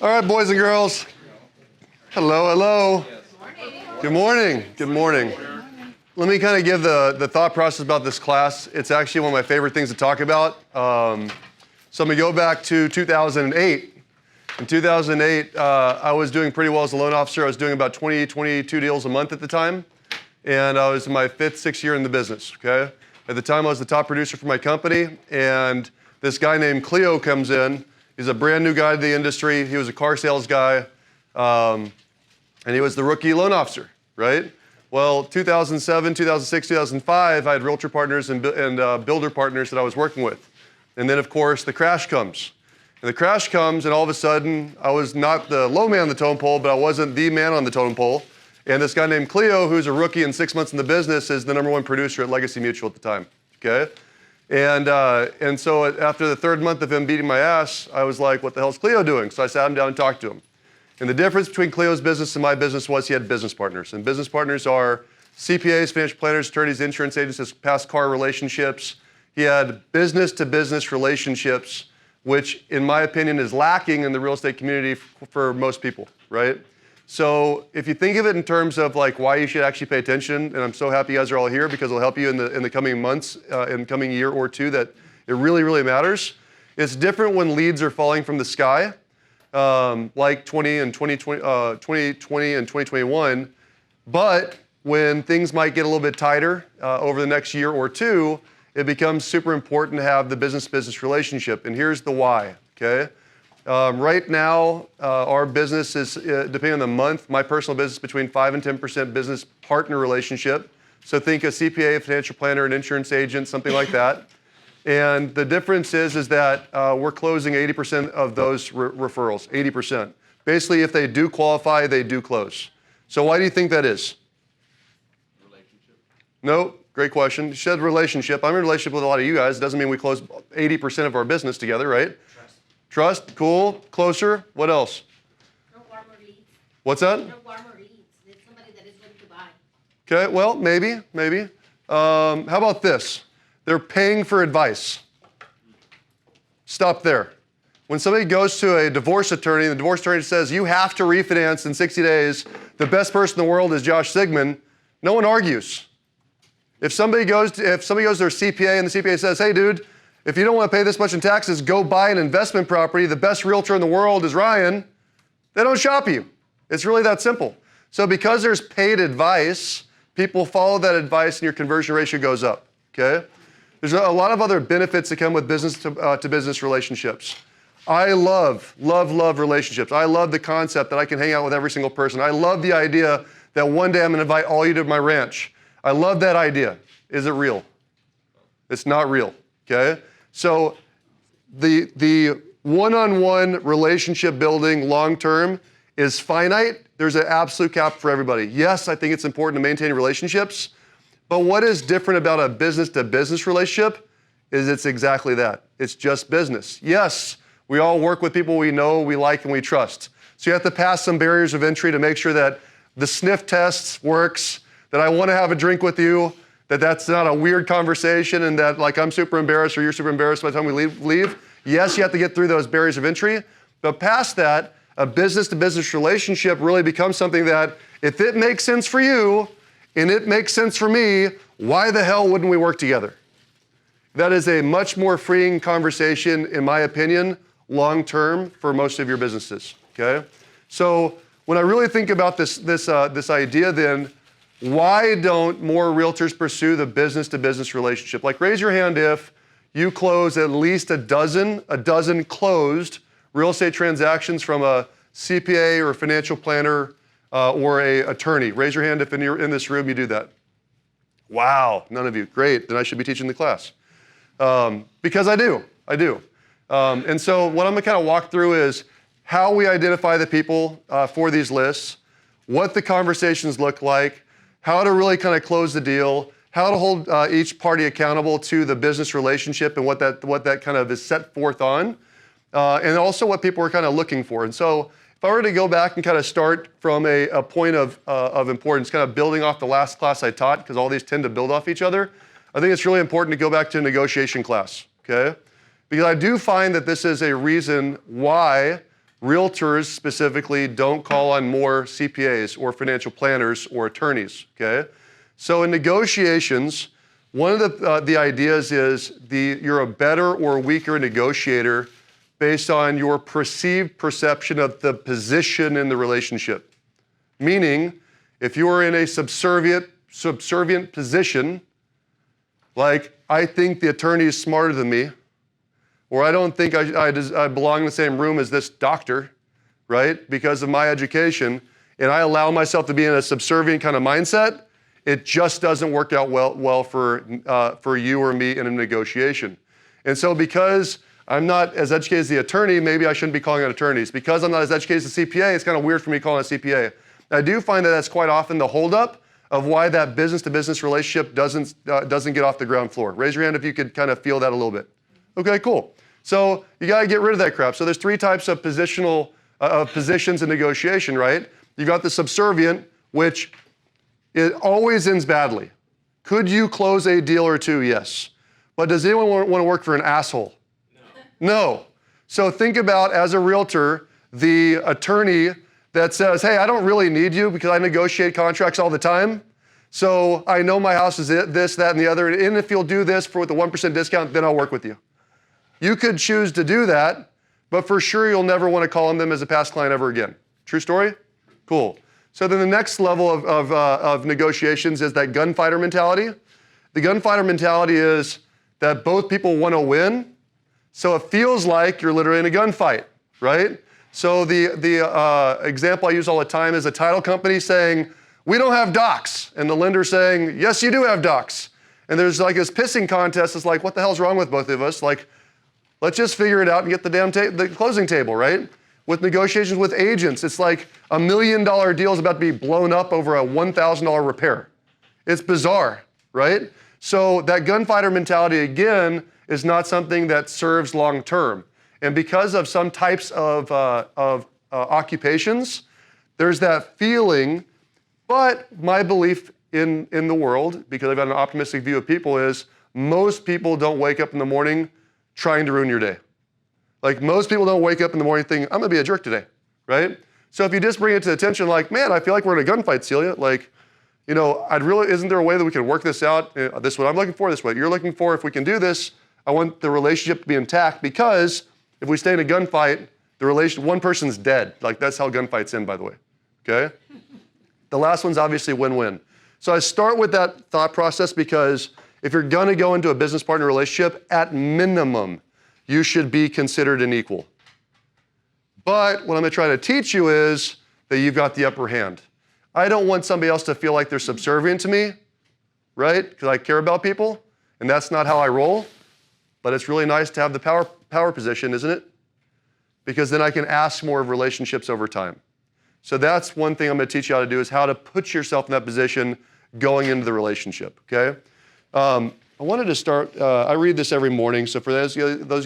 All right, boys and girls. Hello, hello. Good morning. Good morning. Let me kind of give the thought process about this class. It's actually one of my favorite things to talk about. So I'm going to go back to 2008. In 2008, I was doing pretty well as a loan officer. I was doing about 22 deals a month at the time. And I was in my 5th, 6th year in the business, okay? At the time, I was the top producer for my company. And this guy named Cleo comes in. He's a brand new guy to the industry. He was a car sales guy. And he was the rookie loan officer, right? Well, 2007, 2006, 2005, I had realtor partners and builder partners that I was working with. And then, of course, the crash comes. And the crash comes, and all of a sudden, I was not the low man on the totem pole, but I wasn't the man on the totem pole. And this guy named Cleo, who's a rookie and 6 months in the business, is the #1 producer at Legacy Mutual at the time, okay? And so after the 3rd month of him beating my ass, I was like, what the hell's Cleo doing? So I sat him down and talked to him. And the difference between Cleo's business and my business was he had business partners. And business partners are CPAs, financial planners, attorneys, insurance agents, his past car relationships. He had business-to-business relationships, which in my opinion is lacking in the real estate community for most people, right? So if you think of it in terms of like why you should actually pay attention, and I'm so happy you guys are all here because it'll help you in the coming months, in the coming year or two, that it really, really matters. It's different when leads are falling from the sky, like 2020 and 2021, but when things might get a little bit tighter over the next year or two, it becomes super important to have the business-business relationship. And here's the why, okay? Right now, our business is, depending on the month, my personal business between 5 and 10% business partner relationship. So think a CPA, a financial planner, an insurance agent, something like that. And the difference is that we're closing 80% of those referrals, 80%. Basically, if they do qualify, they do close. So why do you think that is? Relationship. No, great question. You said relationship. I'm in a relationship with a lot of you guys. It doesn't mean we close 80% of our business together, right? Trust, cool, closer. What else? No warmer leads. What's that? No warmer leads. It's somebody that is ready to buy. Okay, well, maybe. How about this? They're paying for advice. Stop there. When somebody goes to a divorce attorney, and the divorce attorney says, you have to refinance in 60 days, the best person in the world is Josh Sigman, no one argues. If somebody goes to their CPA and the CPA says, hey, dude, if you don't want to pay this much in taxes, go buy an investment property. The best realtor in the world is Ryan. They don't shop you. It's really that simple. So because there's paid advice, people follow that advice and your conversion ratio goes up, okay? There's a lot of other benefits that come with business to business relationships. I love relationships. I love the concept that I can hang out with every single person. I love the idea that one day I'm going to invite all you to my ranch. I love that idea. Is it real? It's not real, okay? So the one-on-one relationship building long-term is finite. There's an absolute cap for everybody. Yes, I think it's important to maintain relationships, but what is different about a business-to-business relationship is it's exactly that. It's just business. Yes, we all work with people we know, we like, and we trust. So you have to pass some barriers of entry to make sure that the sniff test works, that I want to have a drink with you, that's not a weird conversation and that like I'm super embarrassed or you're super embarrassed by the time we leave. Yes, you have to get through those barriers of entry, but past that, a business-to-business relationship really becomes something that if it makes sense for you and it makes sense for me, why the hell wouldn't we work together? That is a much more freeing conversation, in my opinion, long-term for most of your businesses, okay? So when I really think about this idea then, why don't more realtors pursue the business-to-business relationship? Like raise your hand if you close at least a dozen closed real estate transactions from a CPA or a financial planner or a attorney. Raise your hand if in this room you do that. Wow, none of you. Great, then I should be teaching the class. Because I do. And so what I'm gonna kind of walk through is how we identify the people for these lists, what the conversations look like, how to really kind of close the deal, how to hold each party accountable to the business relationship and what that kind of is set forth on, and also what people are kind of looking for. And so if I were to go back and kind of start from a point of importance, kind of building off the last class I taught, because all these tend to build off each other, I think it's really important to go back to a negotiation class, okay? Because I do find that this is a reason why Realtors specifically don't call on more CPAs or financial planners or attorneys, okay? So in negotiations, one of the ideas is you're a better or weaker negotiator based on your perceived perception of the position in the relationship. Meaning, if you are in a subservient position, like I think the attorney is smarter than me, or I don't think I belong in the same room as this doctor, right? Because of my education, and I allow myself to be in a subservient kind of mindset, it just doesn't work out well for you or me in a negotiation. And so because I'm not as educated as the attorney, maybe I shouldn't be calling out attorneys. Because I'm not as educated as the CPA, it's kind of weird for me calling a CPA. I do find that that's quite often the holdup of why that business-to-business relationship doesn't get off the ground floor. Raise your hand if you could kind of feel that a little bit. Okay, cool. So you got to get rid of that crap. So there's three types of positions in negotiation, right? You got the subservient, which it always ends badly. Could you close a deal or two? Yes. But does anyone want to work for an asshole? No. So think about, as a realtor, the attorney that says, hey, I don't really need you because I negotiate contracts all the time. So I know my house is this, that, and the other. And if you'll do this with a 1% discount, then I'll work with you. You could choose to do that, but for sure you'll never want to call on them as a past client ever again. True story? Cool. So then the next level of negotiations is that gunfighter mentality. The gunfighter mentality is that both people want to win, so it feels like you're literally in a gunfight, right? So the example I use all the time is a title company saying, we don't have docs, and the lender saying, yes, you do have docs. And there's like this pissing contest. It's like, what the hell's wrong with both of us? Like, let's just figure it out and get the closing table, right? With negotiations with agents, it's like $1 million deal is about to be blown up over a $1,000 repair. It's bizarre, right? So that gunfighter mentality, again, is not something that serves long term. And because of some types of occupations, there's that feeling, but my belief in the world, because I've got an optimistic view of people, is most people don't wake up in the morning trying to ruin your day. Like most people don't wake up in the morning thinking, I'm gonna be a jerk today, right? So if you just bring it to attention, like, man, I feel like we're in a gunfight, Celia. Like, you know, isn't there a way that we can work this out? This is what I'm looking for, this is what you're looking for. If we can do this, I want the relationship to be intact, because if we stay in a gunfight, one person's dead. Like that's how gunfights end, by the way, okay? The last one's obviously win-win. So I start with that thought process because if you're gonna go into a business partner relationship, at minimum, you should be considered an equal. But what I'm gonna try to teach you is that you've got the upper hand. I don't want somebody else to feel like they're subservient to me, right? Because I care about people, and that's not how I roll. But it's really nice to have the power position, isn't it? Because then I can ask more of relationships over time. So that's one thing I'm gonna teach you how to do, is how to put yourself in that position going into the relationship, okay? I wanted to start, I read this every morning, so for those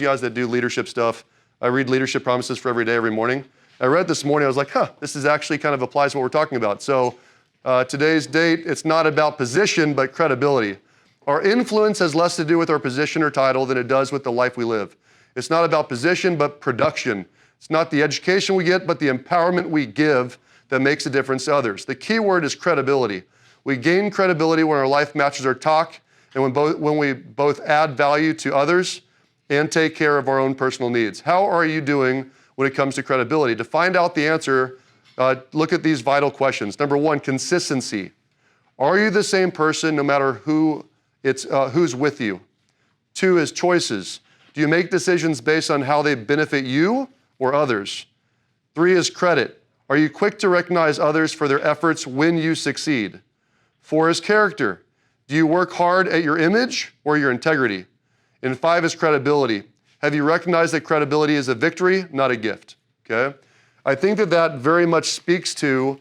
guys that do leadership stuff, I read leadership promises for every day, every morning. I read this morning, I was like, this is actually kind of applies to what we're talking about. So today's date, it's not about position, but credibility. Our influence has less to do with our position or title than it does with the life we live. It's not about position, but production. It's not the education we get, but the empowerment we give that makes a difference to others. The key word is credibility. We gain credibility when our life matches our talk, and when we both add value to others and take care of our own personal needs. How are you doing when it comes to credibility? To find out the answer, look at these vital questions. Number one, consistency. Are you the same person no matter who's with you? Two is choices. Do you make decisions based on how they benefit you or others? Three is credit. Are you quick to recognize others for their efforts when you succeed? Four is character. Do you work hard at your image or your integrity? And five is credibility. Have you recognized that credibility is a victory, not a gift? Okay? I think that very much speaks to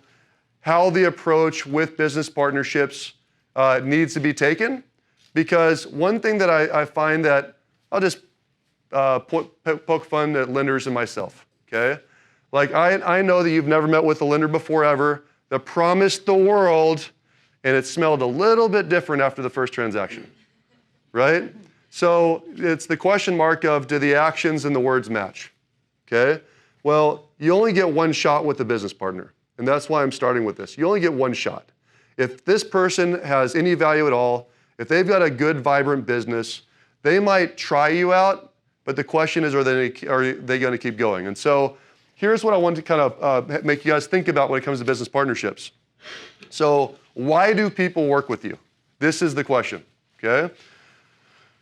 how the approach with business partnerships needs to be taken. Because one thing that I find that, I'll just poke fun at lenders and myself, okay? Like I know that you've never met with a lender before ever that promised the world, and it smelled a little bit different after the first transaction, right? So it's the question mark of, do the actions and the words match, okay? Well, you only get one shot with a business partner. And that's why I'm starting with this. You only get one shot. If this person has any value at all, if they've got a good, vibrant business, they might try you out, but the question is, are they going to keep going? And so here's what I want to kind of make you guys think about when it comes to business partnerships. So why do people work with you? This is the question, okay?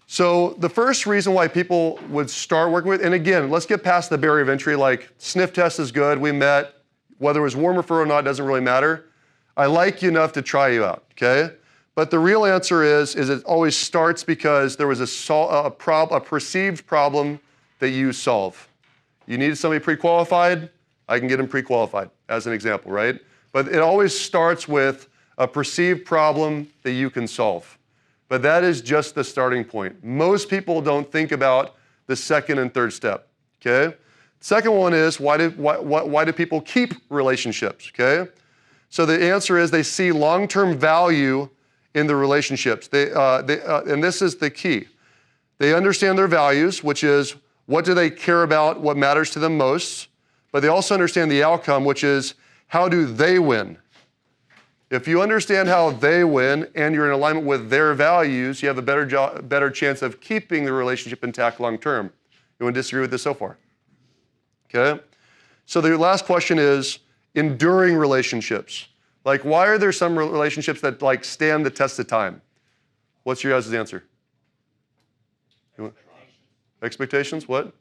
So the first reason why people would start working with, and again, let's get past the barrier of entry, like sniff test is good, we met, whether it was warm referral or not doesn't really matter. I like you enough to try you out, okay? But the real answer is it always starts because there was a perceived problem that you solve. You needed somebody pre-qualified, I can get them pre-qualified, as an example, right? But it always starts with a perceived problem that you can solve. But that is just the starting point. Most people don't think about the second and third step, okay? Second one is, why do people keep relationships, okay? So the answer is they see long-term value in the relationships. And this is the key. They understand their values, which is what do they care about, what matters to them most, but they also understand the outcome, which is how do they win? If you understand how they win and you're in alignment with their values, you have a better chance of keeping the relationship intact long-term. You want to disagree with this so far? Okay? So the last question is enduring relationships. Like, why are there some relationships that like stand the test of time? What's your guys' answer? Expectations, what?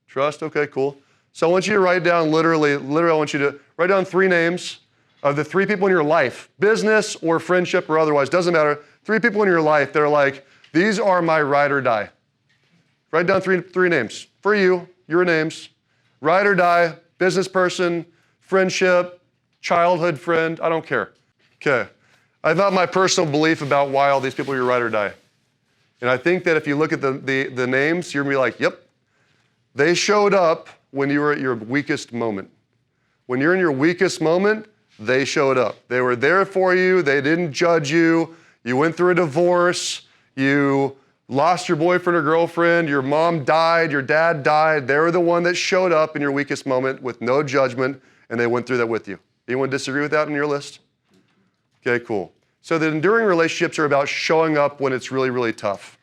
Trust, okay, cool. So I want you to write down literally I want you to write down 3 names of the 3 people in your life, business or friendship or otherwise, doesn't matter. 3 people in your life that are like, these are my ride or die. Write down three names for you, your names. Ride or die, business person, friendship, childhood friend, I don't care. Okay, I've got my personal belief about why all these people are your ride or die. And I think that if you look at the names, you're gonna be like, yep, they showed up when you were at your weakest moment. When you're in your weakest moment, they showed up. They were there for you, they didn't judge you, you went through a divorce, you lost your boyfriend or girlfriend, your mom died, your dad died, they were the one that showed up in your weakest moment with no judgment, and they went through that with you. Anyone disagree with that on your list? Okay, cool. So the enduring relationships are about showing up when it's really, really tough.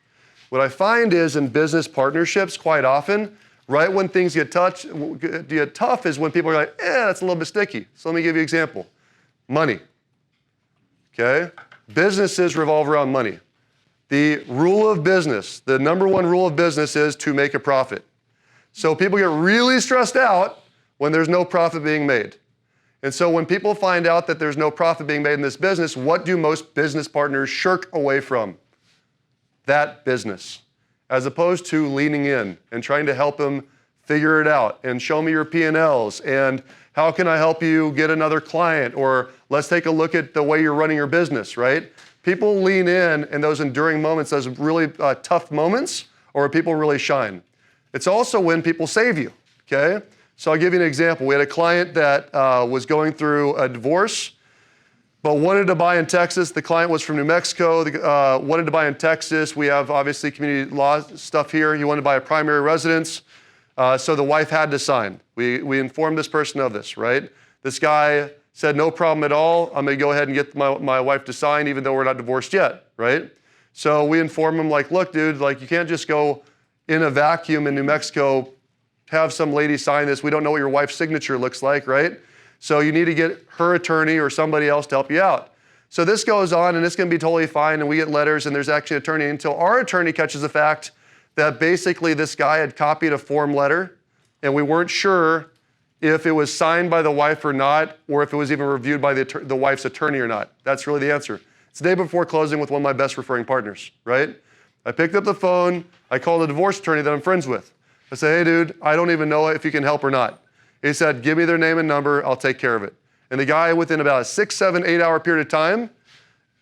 What I find is in business partnerships, quite often, right when things get tough is when people are like, that's a little bit sticky. So let me give you an example. Money, okay? Businesses revolve around money. The rule of business, the number one rule of business is to make a profit. So people get really stressed out when there's no profit being made. And so when people find out that there's no profit being made in this business, what do most business partners shirk away from? That business, as opposed to leaning in and trying to help them figure it out and show me your P&Ls and how can I help you get another client, or let's take a look at the way you're running your business, right? People lean in those enduring moments, those really tough moments, or people really shine. It's also when people save you, okay? So I'll give you an example. We had a client that was going through a divorce, but wanted to buy in Texas. The client was from New Mexico, wanted to buy in Texas. We have obviously community law stuff here. He wanted to buy a primary residence, so the wife had to sign. We informed this person of this, right? This guy said, no problem at all. I'm gonna go ahead and get my wife to sign even though we're not divorced yet, right? So we informed him like, look, dude, like you can't just go in a vacuum in New Mexico, have some lady sign this. We don't know what your wife's signature looks like, right? So you need to get her attorney or somebody else to help you out. So this goes on and it's gonna be totally fine, and we get letters and there's actually an attorney until our attorney catches the fact that basically this guy had copied a form letter and we weren't sure if it was signed by the wife or not, or if it was even reviewed by the wife's attorney or not. That's really the answer. It's the day before closing with one of my best referring partners, right? I picked up the phone, I called a divorce attorney that I'm friends with. I said, hey dude, I don't even know if you can help or not. He said, give me their name and number, I'll take care of it. And the guy within about a 6, 7, 8 hour period of time,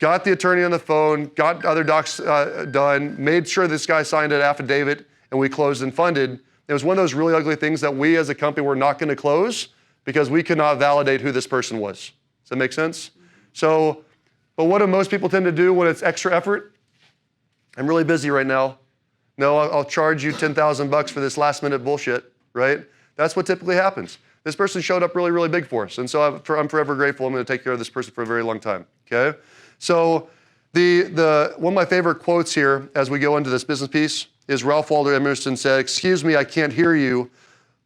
got the attorney on the phone, got other docs done, made sure this guy signed an affidavit, and we closed and funded. It was one of those really ugly things that we as a company were not gonna close because we could not validate who this person was. Does that make sense? So, but what do most people tend to do when it's extra effort? I'm really busy right now. No, I'll charge you $10,000 for this last minute bullshit, right? That's what typically happens. This person showed up really, really big for us. And so I'm forever grateful. I'm going to take care of this person for a very long time, okay? So one of my favorite quotes here as we go into this business piece is Ralph Waldo Emerson said, "Excuse me, I can't hear you.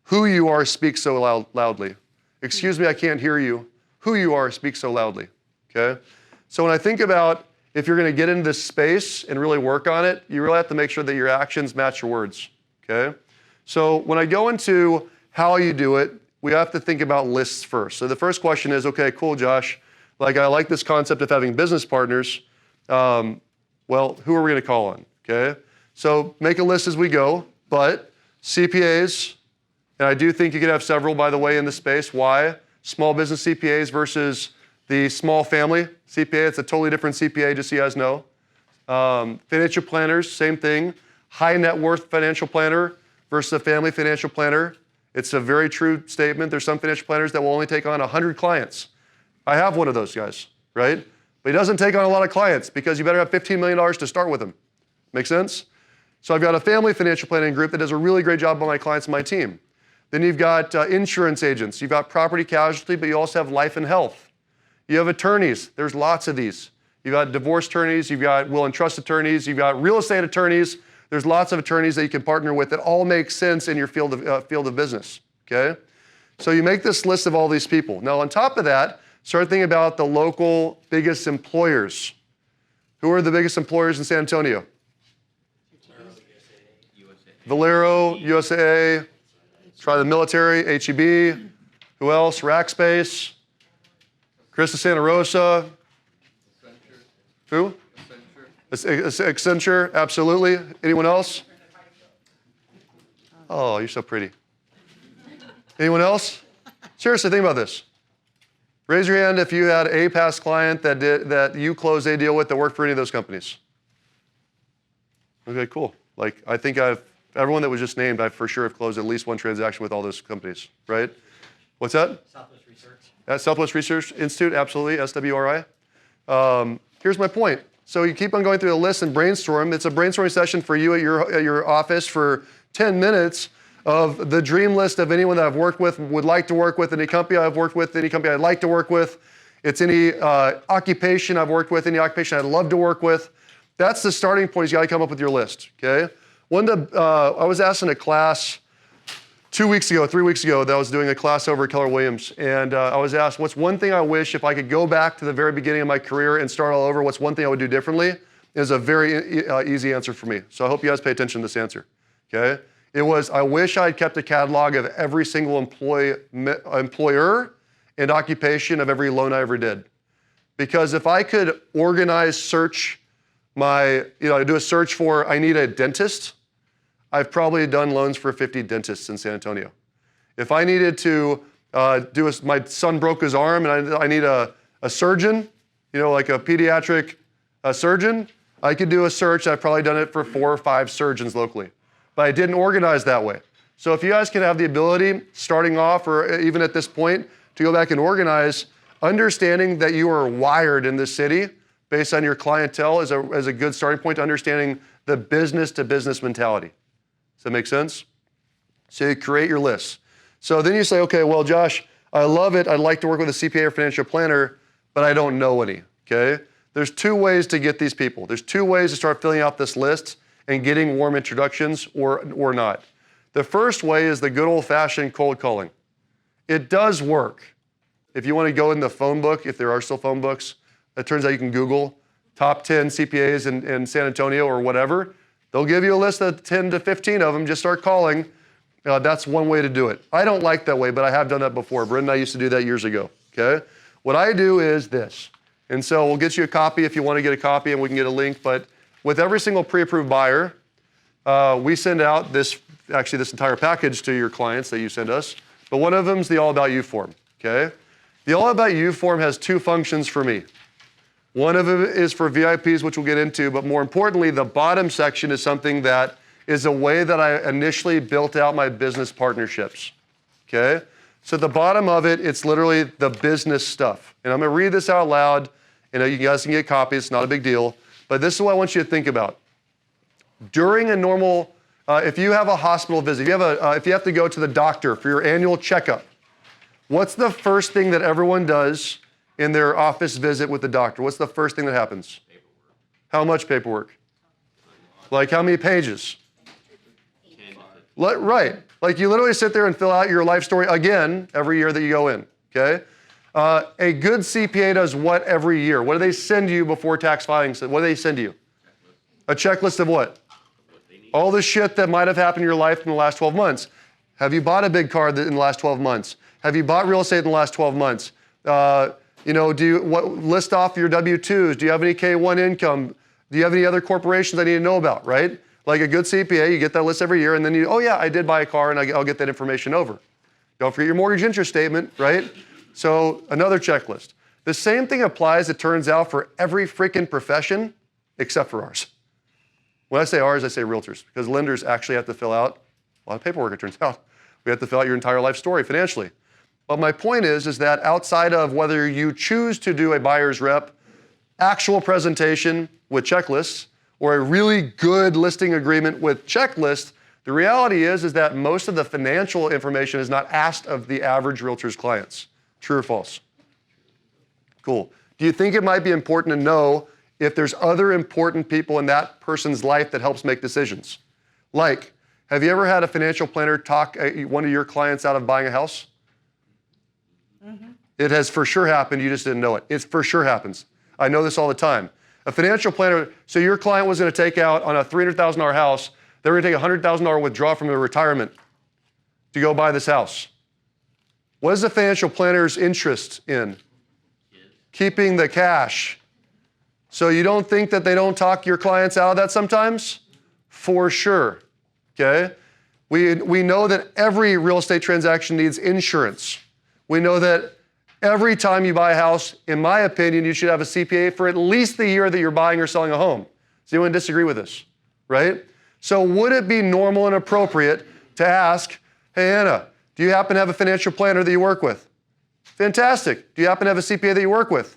Who you are speaks so loudly." Excuse me, I can't hear you. Who you are speaks so loudly, okay? So when I think about if you're going to get into this space and really work on it, you really have to make sure that your actions match your words, okay? So when I go into how you do it, we have to think about lists first. So the first question is, okay, cool, Josh. Like, I like this concept of having business partners. Well, who are we going to call on, okay? So make a list as we go, but CPAs, and I do think you could have several, by the way, in this space. Why? Small business CPAs versus the small family CPA. It's a totally different CPA, just so you guys know. Financial planners, same thing. High net worth financial planner versus a family financial planner. It's a very true statement. There's some financial planners that will only take on 100 clients. I have one of those guys, right? But he doesn't take on a lot of clients because you better have $15 million to start with him. Make sense? So I've got a family financial planning group that does a really great job on my clients and my team. Then you've got insurance agents. You've got property casualty, but you also have life and health. You have attorneys. There's lots of these. You've got divorce attorneys. You've got will and trust attorneys. You've got real estate attorneys. There's lots of attorneys that you can partner with that all make sense in your field of business, okay? So you make this list of all these people. Now, on top of that, start thinking about the local biggest employers. Who are the biggest employers in San Antonio? Valero, USAA, try the military, HEB. Who else? Rackspace. Chris of Santa Rosa. Who? Accenture, absolutely. Anyone else? Oh, you're so pretty. Anyone else? Seriously, think about this. Raise your hand if you had a past client that you closed a deal with that worked for any of those companies. Okay, cool. Like, I think everyone that was just named, I for sure have closed at least one transaction with all those companies, right? What's that? Southwest Research. At Southwest Research Institute, absolutely, SWRI. Here's my point. So you keep on going through the list and brainstorm. It's a brainstorming session for you at your office for 10 minutes of the dream list of anyone that I've worked with, would like to work with, any company I've worked with, any company I'd like to work with. It's any occupation I've worked with, any occupation I'd love to work with. That's the starting point. You got to come up with your list, okay? I was asked in a class 3 weeks ago that I was doing a class over at Keller Williams, and I was asked, what's one thing I wish if I could go back to the very beginning of my career and start all over, what's one thing I would do differently? It was a very easy answer for me. So I hope you guys pay attention to this answer, okay? It was, I wish I had kept a catalog of every single employer and occupation of every loan I ever did. Because if I could organize, search do a search for, I need a dentist, I've probably done loans for 50 dentists in San Antonio. If I needed to my son broke his arm and I need a surgeon, like a pediatric surgeon, I could do a search. I've probably done it for 4 or 5 surgeons locally. But I didn't organize that way. So if you guys can have the ability, starting off or even at this point, to go back and organize, understanding that you are wired in this city based on your clientele is a good starting point to understanding the business-to-business mentality. Does that make sense? So you create your list. So then you say, okay, well, Josh, I love it. I'd like to work with a CPA or financial planner, but I don't know any, okay? There's 2 ways to get these people. There's 2 ways to start filling out this list and getting warm introductions or not. The first way is the good old-fashioned cold calling. It does work. If you want to go in the phone book, if there are still phone books, it turns out you can Google top 10 CPAs in San Antonio or whatever. They'll give you a list of 10 to 15 of them. Just start calling. That's one way to do it. I don't like that way, but I have done that before. Brynn and I used to do that years ago, okay? What I do is this. And so we'll get you a copy if you want to get a copy, and we can get a link. But with every single pre-approved buyer, we send out this entire package to your clients that you send us. But one of them is the All About You form, okay? The All About You form has 2 functions for me. One of them is for VIPs, which we'll get into, but more importantly, the bottom section is something that is a way that I initially built out my business partnerships, okay? So at the bottom of it, it's literally the business stuff. And I'm gonna read this out loud, and you guys can get copies, it's not a big deal, but this is what I want you to think about. During a normal If you have a hospital visit, if you have to go to the doctor for your annual checkup, what's the first thing that everyone does in their office visit with the doctor? What's the first thing that happens? Paperwork. How much paperwork? Like how many pages? 10 to 15. Right. Like you literally sit there and fill out your life story again every year that you go in, okay? A good CPA does what every year? What do they send you before tax filing? What do they send you? A checklist of what? All the shit that might have happened in your life in the last 12 months. Have you bought a big car in the last 12 months? Have you bought real estate in the last 12 months? List off your W-2s? Do you have any K-1 income? Do you have any other corporations I need to know about, right? Like a good CPA, you get that list every year, and then I did buy a car, and I'll get that information over. Don't forget your mortgage interest statement, right? So another checklist. The same thing applies, it turns out, for every freaking profession except for ours. When I say ours, I say realtors, because lenders actually have to fill out a lot of paperwork, it turns out. We have to fill out your entire life story financially. But my point is that outside of whether you choose to do a buyer's rep, actual presentation with checklists, or a really good listing agreement with checklists, the reality is that most of the financial information is not asked of the average realtor's clients. True or false? Cool. Do you think it might be important to know if there's other important people in that person's life that helps make decisions? Like, have you ever had a financial planner talk one of your clients out of buying a house? Mm-hmm. It has for sure happened, you just didn't know it. It for sure happens. I know this all the time. A financial planner, so your client was going to take out on a $300,000 house, they were going to take a $100,000 withdrawal from their retirement to go buy this house. What is the financial planner's interest in? Keeping the cash. So you don't think that they don't talk your clients out of that sometimes? For sure, okay? We know that every real estate transaction needs insurance. We know that every time you buy a house, in my opinion, you should have a CPA for at least the year that you're buying or selling a home. Does anyone disagree with this, right? So would it be normal and appropriate to ask, hey, Anna, do you happen to have a financial planner that you work with? Fantastic. Do you happen to have a CPA that you work with?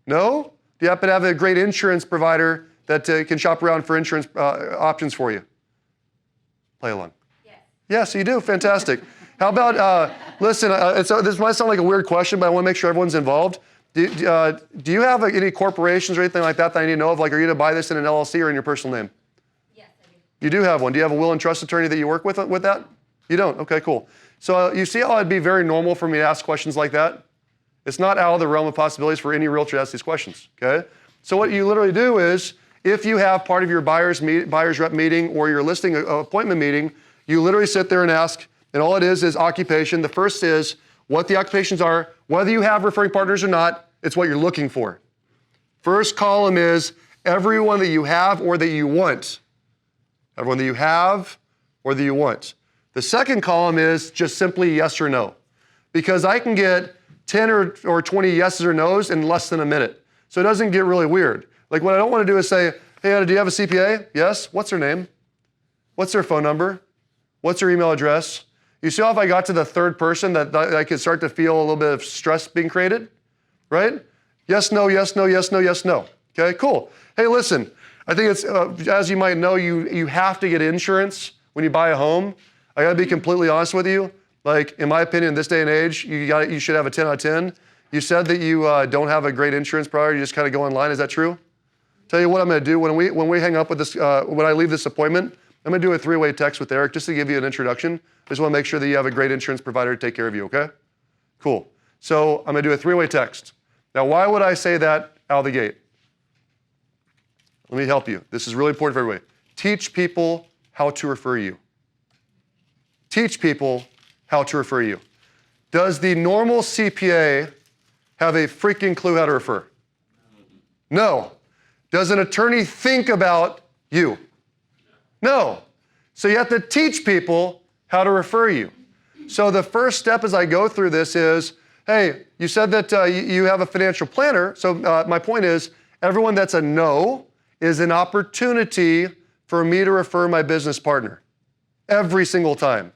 No? Do you happen to have a great insurance provider that can shop around for insurance options for you? Play along. Yes. Yes, you do. Fantastic. How about, listen, this might sound like a weird question, but I want to make sure everyone's involved. Do you have any corporations or anything like that I need to know of? Like, are you going to buy this in an LLC or in your personal name? Yes, I do. You do have one. Do you have a will and trust attorney that you work with that? You don't? Okay, cool. So you see how it'd be very normal for me to ask questions like that? It's not out of the realm of possibilities for any realtor to ask these questions, okay? So what you literally do is, if you have part of your buyer's rep meeting or your listing appointment meeting, you literally sit there and ask, and all it is occupation. The first is what the occupations are, whether you have referring partners or not, it's what you're looking for. First column is everyone that you have or that you want. Everyone that you have or that you want. The second column is just simply yes or no. Because I can get 10 or 20 yeses or nos in less than a minute. So it doesn't get really weird. Like what I don't want to do is say, hey, Anna, do you have a CPA? Yes. What's their name? What's their phone number? What's their email address? You see how if I got to the third person that I could start to feel a little bit of stress being created, right? Yes, no, yes, no, yes, no, yes, no. Okay, cool. Hey, listen, I think it's, as you might know, you have to get insurance when you buy a home. I gotta be completely honest with you. Like, in my opinion, in this day and age, you should have a 10 out of 10. You said that you don't have a great insurance provider, you just kind of go online, is that true? Tell you what I'm gonna do, when we hang up with this, when I leave this appointment, I'm gonna do a 3-way text with Eric just to give you an introduction. I just wanna make sure that you have a great insurance provider to take care of you, okay? Cool. So I'm gonna do a 3-way text. Now, why would I say that out of the gate? Let me help you. This is really important for everybody. Teach people how to refer you. Teach people how to refer you. Does the normal CPA have a freaking clue how to refer? No. Does an attorney think about you? No. So you have to teach people how to refer you. So the first step as I go through this is, hey, you said that you have a financial planner. So my point is, everyone that's a no is an opportunity for me to refer my business partner every single time.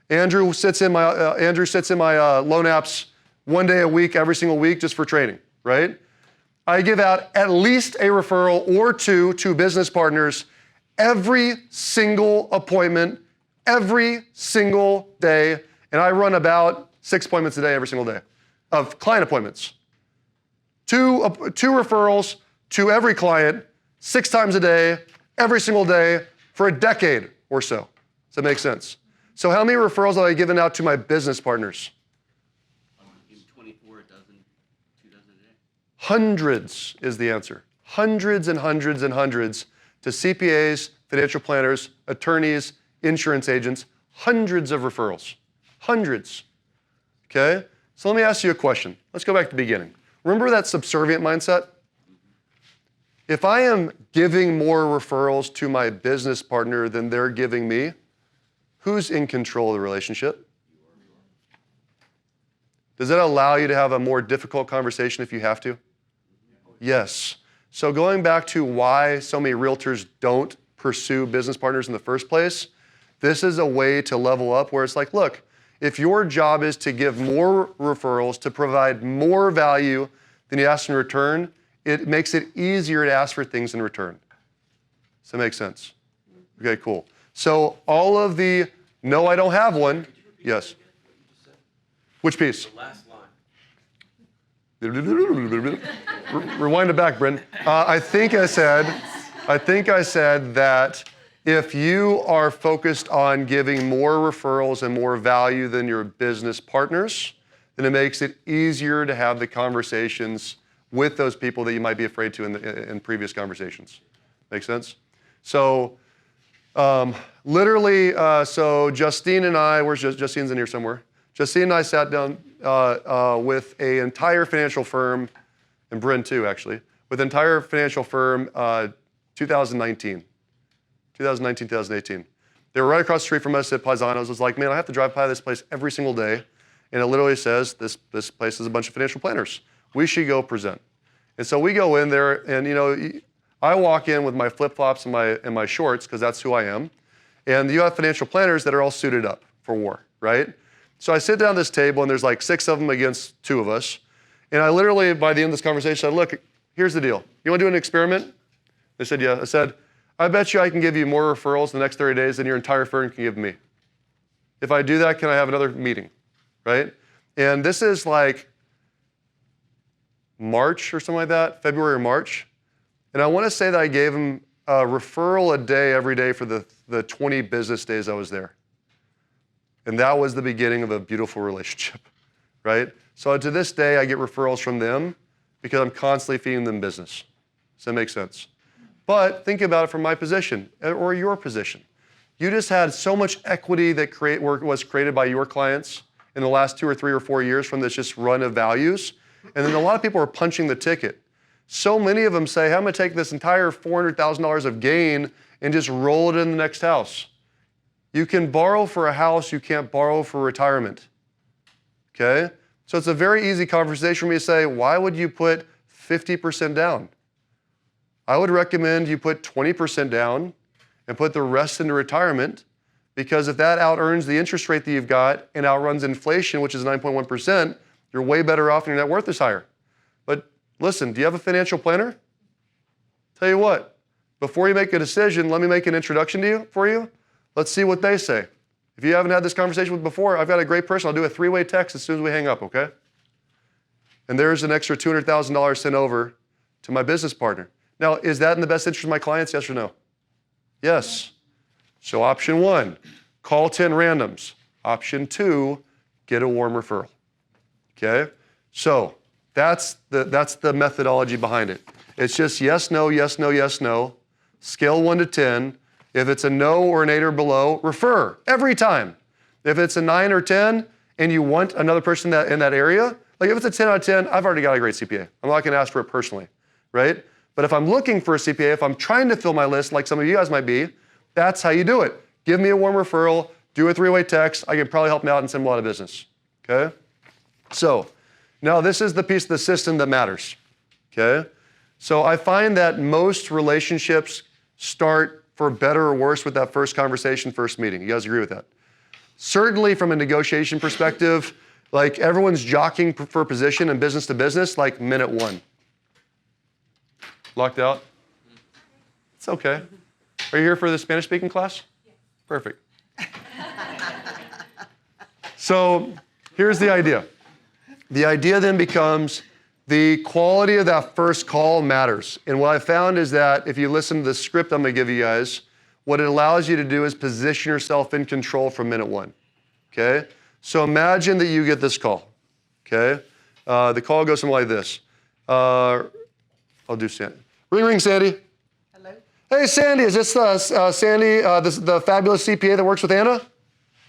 Andrew sits in my loan apps 1 day a week, every single week, just for training, right? I give out at least a referral or two to business partners every single appointment, every single day, and I run about 6 appointments a day every single day of client appointments. Two referrals to every client, 6 times a day, every single day, for a decade or so. Does that make sense? So how many referrals have I given out to my business partners? In 24, a dozen, 2 dozen a day. Hundreds is the answer. Hundreds and hundreds and hundreds to CPAs, financial planners, attorneys, insurance agents, hundreds of referrals. Hundreds. Okay? So let me ask you a question. Let's go back to the beginning. Remember that subservient mindset? If I am giving more referrals to my business partner than they're giving me, who's in control of the relationship? Does that allow you to have a more difficult conversation if you have to? Yes. So going back to why so many realtors don't pursue business partners in the first place, this is a way to level up where it's like, look, if your job is to give more referrals, to provide more value than you ask in return, it makes it easier to ask for things in return. Does that make sense? Okay, cool. So all of the, no, I don't have one. Yes. Which piece? The last line. Rewind it back, Brynn. I think I said that if you are focused on giving more referrals and more value than your business partners, then it makes it easier to have the conversations with those people that you might be afraid to in previous conversations. Make sense? So literally, so Justine and I, Justine's in here somewhere. Justine and I sat down with an entire financial firm, and Brynn too, actually, with an entire financial firm 2019, 2018. They were right across the street from us at Paisanos. I was like, man, I have to drive by this place every single day. And it literally says, this place is a bunch of financial planners. We should go present. And so we go in there, and I walk in with my flip-flops and my shorts, because that's who I am. And you have financial planners that are all suited up for war, right? So I sit down at this table, and there's like 6 of them against 2 of us. And I literally, by the end of this conversation, said, look, here's the deal. You want to do an experiment? They said, yeah. I said, I bet you I can give you more referrals in the next 30 days than your entire firm can give me. If I do that, can I have another meeting, right? And this is like March or something like that, February or March. And I want to say that I gave him a referral a day every day for the 20 business days I was there. And that was the beginning of a beautiful relationship, right? So to this day, I get referrals from them because I'm constantly feeding them business. Does that make sense? But think about it from my position or your position. You just had so much equity that was created by your clients in the last 2 or 3 or 4 years from this just run of values. And then a lot of people are punching the ticket. So many of them say, hey, I'm going to take this entire $400,000 of gain and just roll it in the next house. You can borrow for a house, you can't borrow for retirement. Okay? So it's a very easy conversation for me to say, why would you put 50% down? I would recommend you put 20% down and put the rest into retirement, because if that out-earns the interest rate that you've got and outruns inflation, which is 9.1%, you're way better off and your net worth is higher. But listen, do you have a financial planner? Tell you what, before you make a decision, let me make an introduction for you. Let's see what they say. If you haven't had this conversation with before, I've got a great person. I'll do a 3-way text as soon as we hang up, okay? And there's an extra $200,000 sent over to my business partner. Now, is that in the best interest of my clients, yes or no? Yes. So option 1, call 10 randoms. Option 2, get a warm referral. Okay? So that's the methodology behind it. It's just yes, no, yes, no, yes, no. Scale 1 to 10. If it's a no or an 8 or below, refer every time. If it's a 9 or 10 and you want another person in that area, like if it's a 10 out of 10, I've already got a great CPA. I'm not going to ask for it personally, right? But if I'm looking for a CPA, if I'm trying to fill my list like some of you guys might be, that's how you do it. Give me a warm referral, do a 3-way text. I can probably help me out and send a lot of business, okay? So now this is the piece of the system that matters, okay? So I find that most relationships start for better or worse with that first conversation, first meeting. You guys agree with that? Certainly from a negotiation perspective, like everyone's jockeying for position and business to business, like minute 1. Locked out? It's okay. Are you here for the Spanish speaking class? Yeah. Perfect. So here's the idea. The idea then becomes the quality of that first call matters. And what I found is that if you listen to the script I'm going to give you guys, what it allows you to do is position yourself in control from minute one. Okay? So imagine that you get this call. Okay? The call goes something like this. I'll do Sandy. Ring, ring, Sandy. Hello? Hey, Sandy, is this Sandy, the fabulous CPA that works with Anna?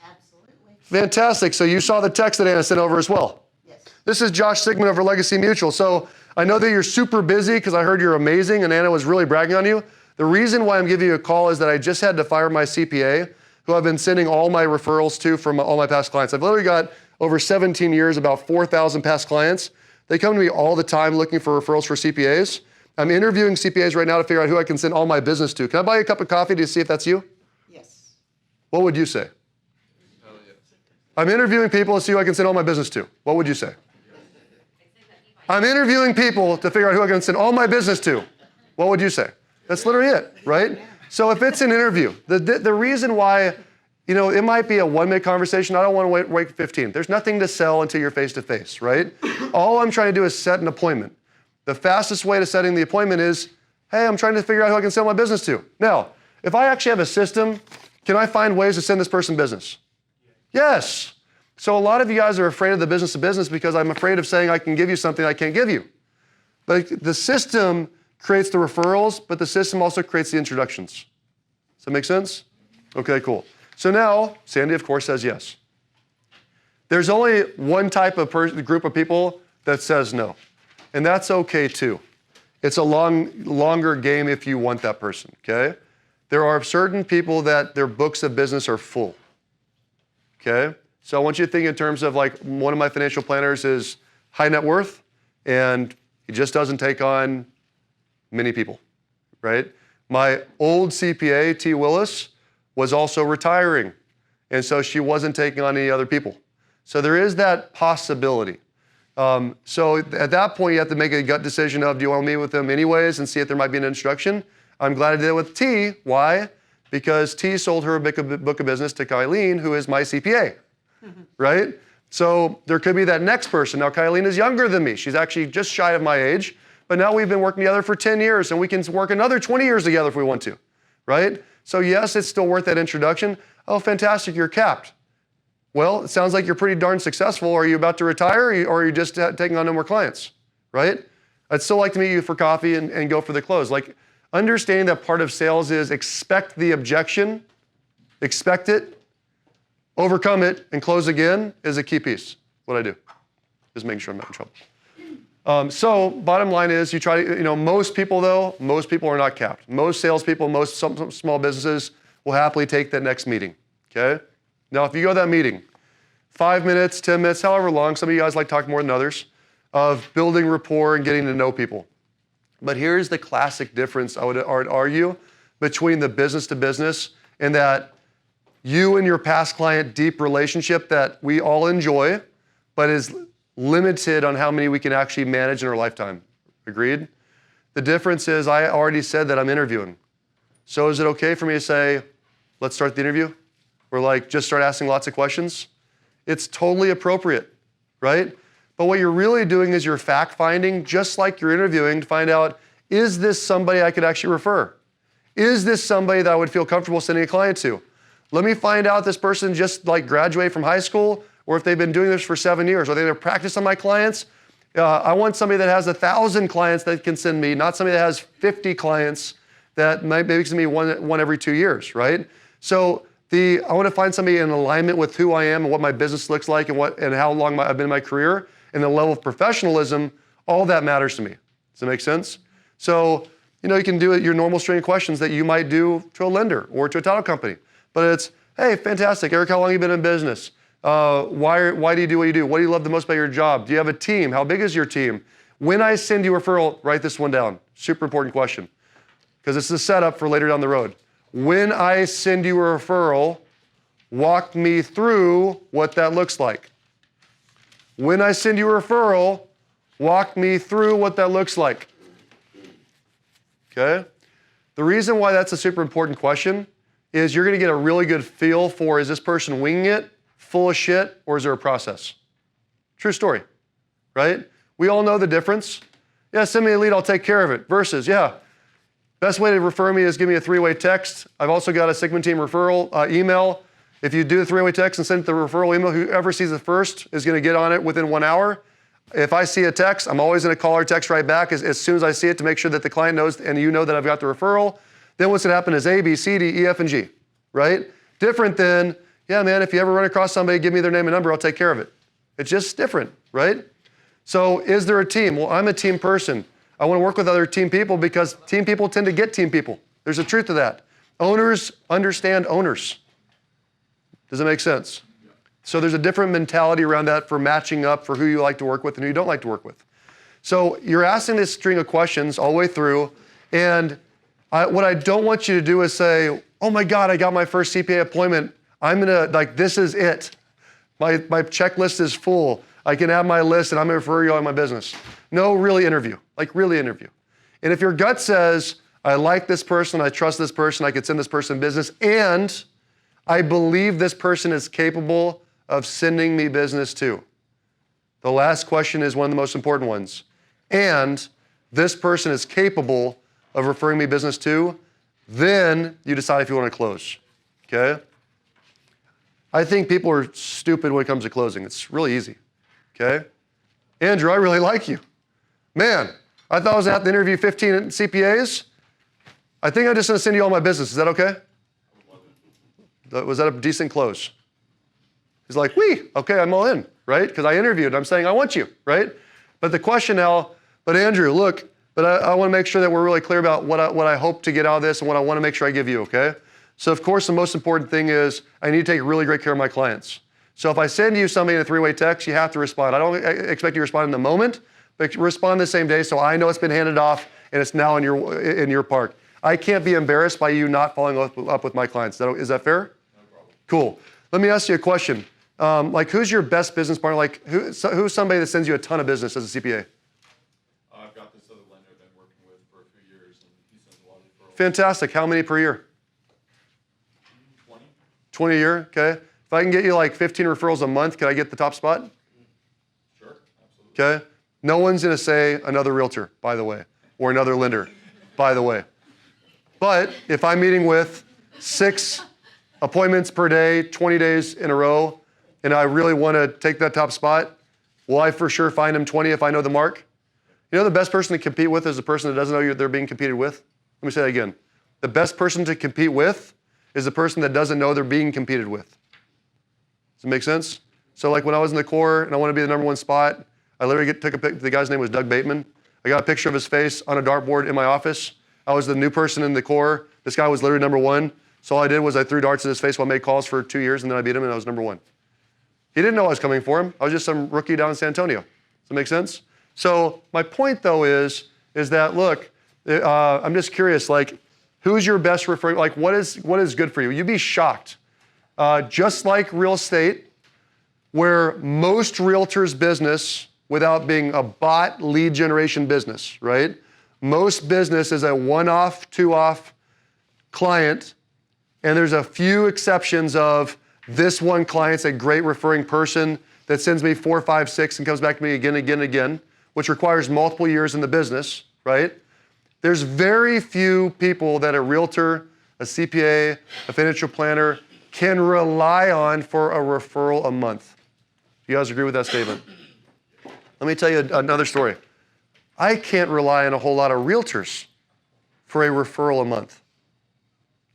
Absolutely. Fantastic. So you saw the text that Anna sent over as well. Yes. This is Josh Sigman over Legacy Mutual. So I know that you're super busy because I heard you're amazing and Anna was really bragging on you. The reason why I'm giving you a call is that I just had to fire my CPA, who I've been sending all my referrals to from all my past clients. I've literally got over 17 years, about 4,000 past clients. They come to me all the time looking for referrals for CPAs. I'm interviewing CPAs right now to figure out who I can send all my business to. Can I buy you a cup of coffee to see if that's you? Yes. What would you say? I'm interviewing people to see who I can send all my business to. What would you say? I'm interviewing people to figure out who I can send all my business to. What would you say? That's literally it, right? So if it's an interview, the reason why, it might be a 1-minute conversation. I don't want to wait 15. There's nothing to sell until you're face-to-face, right? All I'm trying to do is set an appointment. The fastest way to setting the appointment is, hey, I'm trying to figure out who I can sell my business to. Now, if I actually have a system, can I find ways to send this person business? Yes. So a lot of you guys are afraid of the business to business because I'm afraid of saying I can give you something I can't give you. But the system creates the referrals, but the system also creates the introductions. Does that make sense? Okay, cool. So now, Sandy, of course, says yes. There's only one type of group of people that says no, and that's okay too. It's a longer game if you want that person, okay? There are certain people that their books of business are full, okay? So I want you to think in terms of like one of my financial planners is high net worth, and he just doesn't take on many people, right? My old CPA, T. Willis, was also retiring, and so she wasn't taking on any other people. So there is that possibility. So at that point, you have to make a gut decision of, do you want to meet with them anyways and see if there might be an introduction? I'm glad I did it with T. Why? Because T sold her book of business to Kylene, who is my CPA, right? So there could be that next person. Now, Kylene is younger than me. She's actually just shy of my age, but now we've been working together for 10 years, and we can work another 20 years together if we want to, right? So yes, it's still worth that introduction. Oh, fantastic, you're capped. Well, it sounds like you're pretty darn successful. Are you about to retire, or are you just taking on no more clients, right? I'd still like to meet you for coffee and go for the close. Like, understanding that part of sales is expect the objection, expect it, overcome it, and close again is a key piece. What I do, just making sure I'm not in trouble. So bottom line is you try to, most people are not capped. Most salespeople, most small businesses will happily take that next meeting, okay? Now, if you go to that meeting, 5 minutes, 10 minutes, however long, some of you guys like talking more than others, of building rapport and getting to know people. But here's the classic difference, I would argue, between the business to business and that you and your past client deep relationship that we all enjoy, but is limited on how many we can actually manage in our lifetime. Agreed? The difference is I already said that I'm interviewing. So is it okay for me to say, let's start the interview? Or like just start asking lots of questions? It's totally appropriate, right? But what you're really doing is you're fact finding, just like you're interviewing, to find out, is this somebody I could actually refer? Is this somebody that I would feel comfortable sending a client to? Let me find out if this person just like graduated from high school, or if they've been doing this for 7 years. Are they going to practice on my clients? I want somebody that has 1,000 clients that can send me, not somebody that has 50 clients that maybe send me one every 2 years, right? So I want to find somebody in alignment with who I am and what my business looks like and how long I've been in my career and the level of professionalism. All that matters to me. Does that make sense? So, you can do your normal string of questions that you might do to a lender or to a title company. But it's, hey, fantastic, Eric, how long have you been in business? Why do you do what you do? What do you love the most about your job? Do you have a team? How big is your team? When I send you a referral, write this one down. Super important question, because it's the setup for later down the road. When I send you a referral, walk me through what that looks like. When I send you a referral, walk me through what that looks like. Okay? The reason why that's a super important question is you're going to get a really good feel for, is this person winging it, full of shit, or is there a process? True story, right? We all know the difference. Yeah, send me a lead, I'll take care of it. Versus, yeah, best way to refer me is give me a 3-way text. I've also got a Sigman Team referral email. If you do the 3-way text and send the referral email, whoever sees it first is going to get on it within 1 hour. If I see a text, I'm always going to call or text right back as soon as I see it to make sure that the client knows and you know that I've got the referral. Then what's going to happen is A, B, C, D, E, F, and G, right? Different than, yeah, man, if you ever run across somebody, give me their name and number, I'll take care of it. It's just different, right? So is there a team? Well, I'm a team person. I want to work with other team people because team people tend to get team people. There's a truth to that. Owners understand owners. Does that make sense? So there's a different mentality around that for matching up for who you like to work with and who you don't like to work with. So you're asking this string of questions all the way through, and what I don't want you to do is say, oh my God, I got my first CPA appointment. I'm gonna, this is it. My checklist is full. I can have my list and I'm gonna refer you on my business. No, really interview, really interview. And if your gut says, I like this person, I trust this person, I could send this person business, and I believe this person is capable of sending me business too. The last question is one of the most important ones. And this person is capable of referring me business too, then you decide if you want to close, okay? I think people are stupid when it comes to closing. It's really easy, okay? Andrew, I really like you. Man, I thought I was going to have to interview 15 CPAs. I think I'm just going to send you all my business. Is that okay? Was that a decent close? He's like, okay, I'm all in, right? Because I interviewed. I'm saying I want you, right? But the question now, but Andrew, look, but I want to make sure that we're really clear about what I hope to get out of this and what I want to make sure I give you, okay? So of course, the most important thing is I need to take really great care of my clients. So if I send you something in a 3-way text, you have to respond. I don't expect you to respond in the moment, but respond the same day so I know it's been handed off and it's now in your park. I can't be embarrassed by you not following up with my clients. Is that fair? No problem. Cool. Let me ask you a question. Who's your best business partner? Who's somebody that sends you a ton of business as a CPA? I've got this other lender I've been working with for a few years, and he sends a lot of referrals. Fantastic. How many per year? 20. 20 a year, okay. If I can get you 15 referrals a month, can I get the top spot? Sure, absolutely. Okay. No one's going to say another realtor, by the way, or another lender, by the way. But if I'm meeting with 6 appointments per day, 20 days in a row, and I really want to take that top spot, will I for sure find them 20 if I know the mark? You know the best person to compete with is the person that doesn't know they're being competed with? Let me say that again. The best person to compete with is the person that doesn't know they're being competed with. Does it make sense? So when I was in the core and I wanted to be the number 1 spot, I literally took a pic. The guy's name was Doug Bateman. I got a picture of his face on a dartboard in my office. I was the new person in the core. This guy was literally number 1. So all I did was I threw darts at his face while I made calls for 2 years, and then I beat him, and I was number 1. He didn't know I was coming for him. I was just some rookie down in San Antonio. Does that make sense? So my point, though, is that, look, I'm just curious, who's your best referring? What is good for you? You'd be shocked. Just like real estate, where most realtors' business, without being a bot lead generation business, right? Most business is a 1-off, 2-off client, and there's a few exceptions of this one client's a great referring person that sends me 4, 5, 6 and comes back to me again, again, again, which requires multiple years in the business, right? There's very few people that a realtor, a CPA, a financial planner can rely on for a referral a month. You guys agree with that statement? Let me tell you another story. I can't rely on a whole lot of realtors for a referral a month.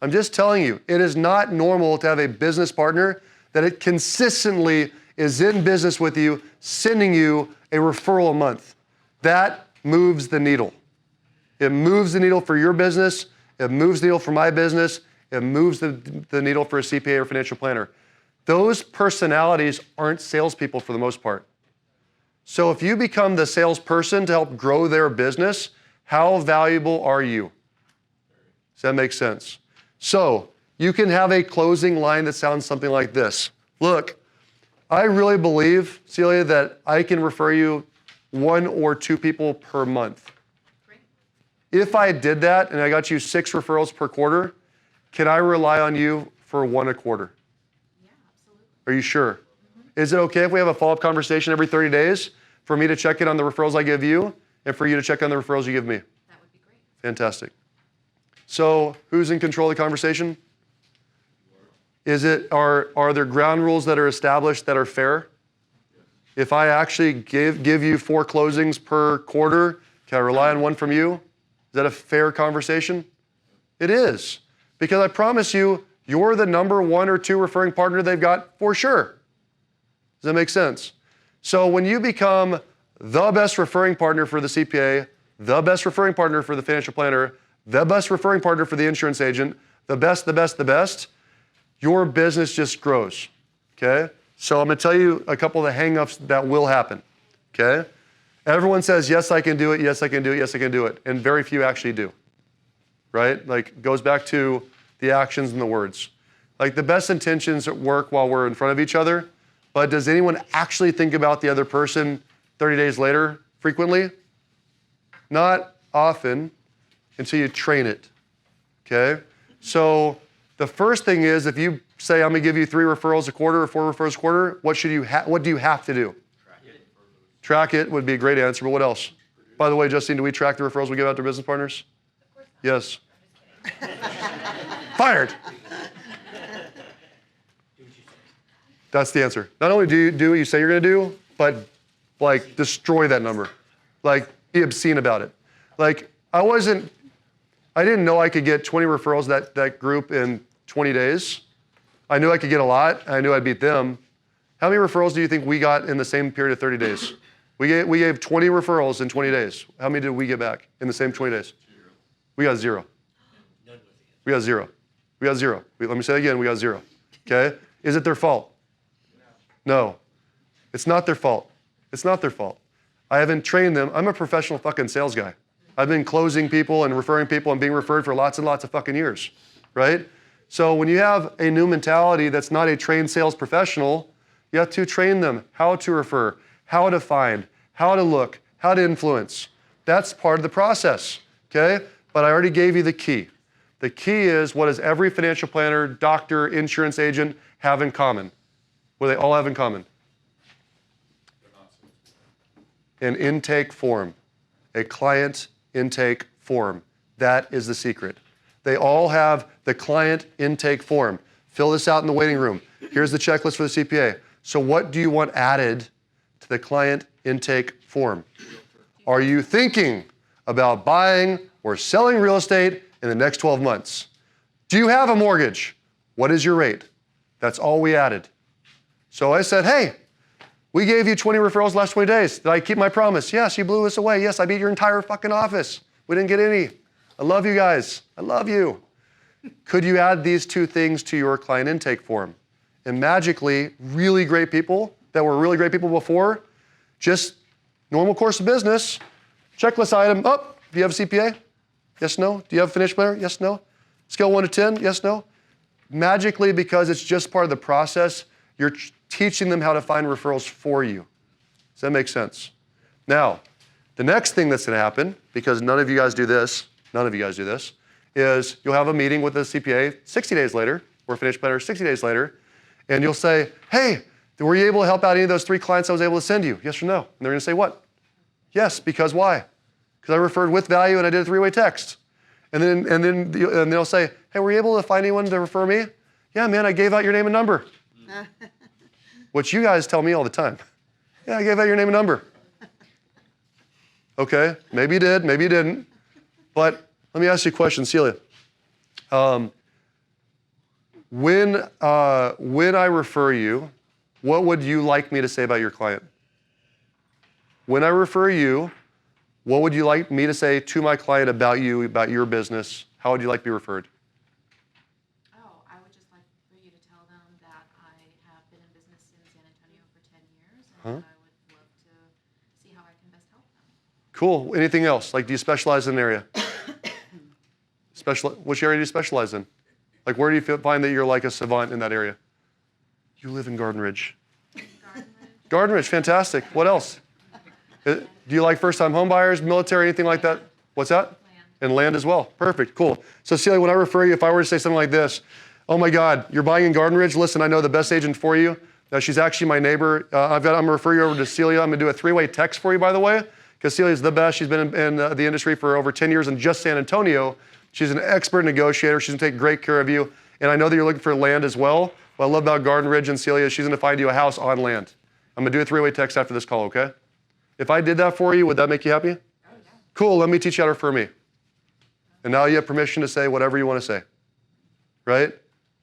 I'm just telling you, it is not normal to have a business partner that it consistently is in business with you, sending you a referral a month. That moves the needle. It moves the needle for your business. It moves the needle for my business. It moves the needle for a CPA or financial planner. Those personalities aren't salespeople for the most part. So if you become the salesperson to help grow their business, how valuable are you? Does that make sense? So you can have a closing line that sounds something like this. Look, I really believe, Celia, that I can refer you 1 or 2 people per month. Great. If I did that and I got you 6 referrals per quarter, can I rely on you for 1 a quarter? Yeah, absolutely. Are you sure? Is it okay if we have a follow-up conversation every 30 days for me to check in on the referrals I give you and for you to check on the referrals you give me? That would be great. Fantastic. So who's in control of the conversation? Are there ground rules that are established that are fair? If I actually give you 4 closings per quarter, can I rely on 1 from you? Is that a fair conversation? It is. Because I promise you, you're the number 1 or 2 referring partner they've got for sure. Does that make sense? So when you become the best referring partner for the CPA, the best referring partner for the financial planner, the best referring partner for the insurance agent, the best, your business just grows, okay? So I'm gonna tell you a couple of the hang-ups that will happen, okay? Everyone says, yes, I can do it, yes, I can do it, yes, I can do it, and very few actually do, right? Like, goes back to the actions and the words. Like, the best intentions work while we're in front of each other, but does anyone actually think about the other person 30 days later frequently? Not often until you train it, okay? So the first thing is, if you say, I'm gonna give you 3 referrals a quarter or 4 referrals a quarter, what do you have to do? Track it. Track it would be a great answer, but what else? By the way, Justine, do we track the referrals we give out to business partners? Of course not. Yes. Fired. That's the answer. Not only do you do what you say you're gonna do, but like destroy that number. Like, be obscene about it. Like, I didn't know I could get 20 referrals that group in 20 days. I knew I could get a lot. I knew I'd beat them. How many referrals do you think we got in the same period of 30 days? We gave 20 referrals in 20 days. How many did we get back in the same 20 days? 0. We got 0. We got 0. We got 0. Let me say it again, we got 0. Okay? Is it their fault? No. It's not their fault. It's not their fault. I haven't trained them. I'm a professional fucking sales guy. I've been closing people and referring people and being referred for lots and lots of fucking years, right? So when you have a new mentality that's not a trained sales professional, you have to train them how to refer, how to find, how to look, how to influence. That's part of the process, okay? But I already gave you the key. The key is, what does every financial planner, doctor, insurance agent have in common? What do they all have in common? An intake form, a client intake form. That is the secret. They all have the client intake form. Fill this out in the waiting room. Here's the checklist for the CPA. So what do you want added to the client intake form? Are you thinking about buying or selling real estate in the next 12 months? Do you have a mortgage? What is your rate? That's all we added. So I said, hey, we gave you 20 referrals last 20 days. Did I keep my promise? Yes, you blew us away. Yes, I beat your entire fucking office. We didn't get any. I love you guys. I love you. Could you add these 2 things to your client intake form? And magically, really great people that were really great people before, just normal course of business, checklist item, oh, do you have a CPA? Yes, no. Do you have a financial planner? Yes, no. Scale 1 to 10? Yes, no. Magically, because it's just part of the process, you're teaching them how to find referrals for you. Does that make sense? Now, the next thing that's gonna happen, because none of you guys do this, is you'll have a meeting with the CPA 60 days later, or a financial planner 60 days later, and you'll say, hey, were you able to help out any of those 3 clients I was able to send you? Yes or no? And they're gonna say what? Yes, because why? Because I referred with value and I did a 3-way text. And then they'll say, hey, were you able to find anyone to refer me? Yeah, man, I gave out your name and number. Which you guys tell me all the time. Yeah, I gave out your name and number. Okay, maybe you did, maybe you didn't. But let me ask you a question, Celia. When I refer you, what would you like me to say about your client? When I refer you, what would you like me to say to my client about you, about your business? How would you like to be referred? Oh, I would just like for you to tell them that I have been in business in San Antonio for 10 years and that I would love to see how I can best help them. Cool. Anything else? Like, do you specialize in an area? Which area do you specialize in? Like, where do you find that you're like a savant in that area? You live in Garden Ridge. Garden Ridge, fantastic. What else? Do you like first-time home buyers, military, anything like that? What's that? And land as well. Perfect, cool. So Celia, when I refer you, if I were to say something like this, oh my God, you're buying in Garden Ridge? Listen, I know the best agent for you. She's actually my neighbor. I'm gonna refer you over to Celia. I'm gonna do a 3-way text for you, by the way, because Celia's the best. She's been in the industry for over 10 years in just San Antonio. She's an expert negotiator. She's gonna take great care of you. And I know that you're looking for land as well. What I love about Garden Ridge and Celia, she's gonna find you a house on land. I'm gonna do a 3-way text after this call, okay? If I did that for you, would that make you happy? Oh, yeah. Cool, let me teach you how to refer me. And now you have permission to say whatever you want to say, right?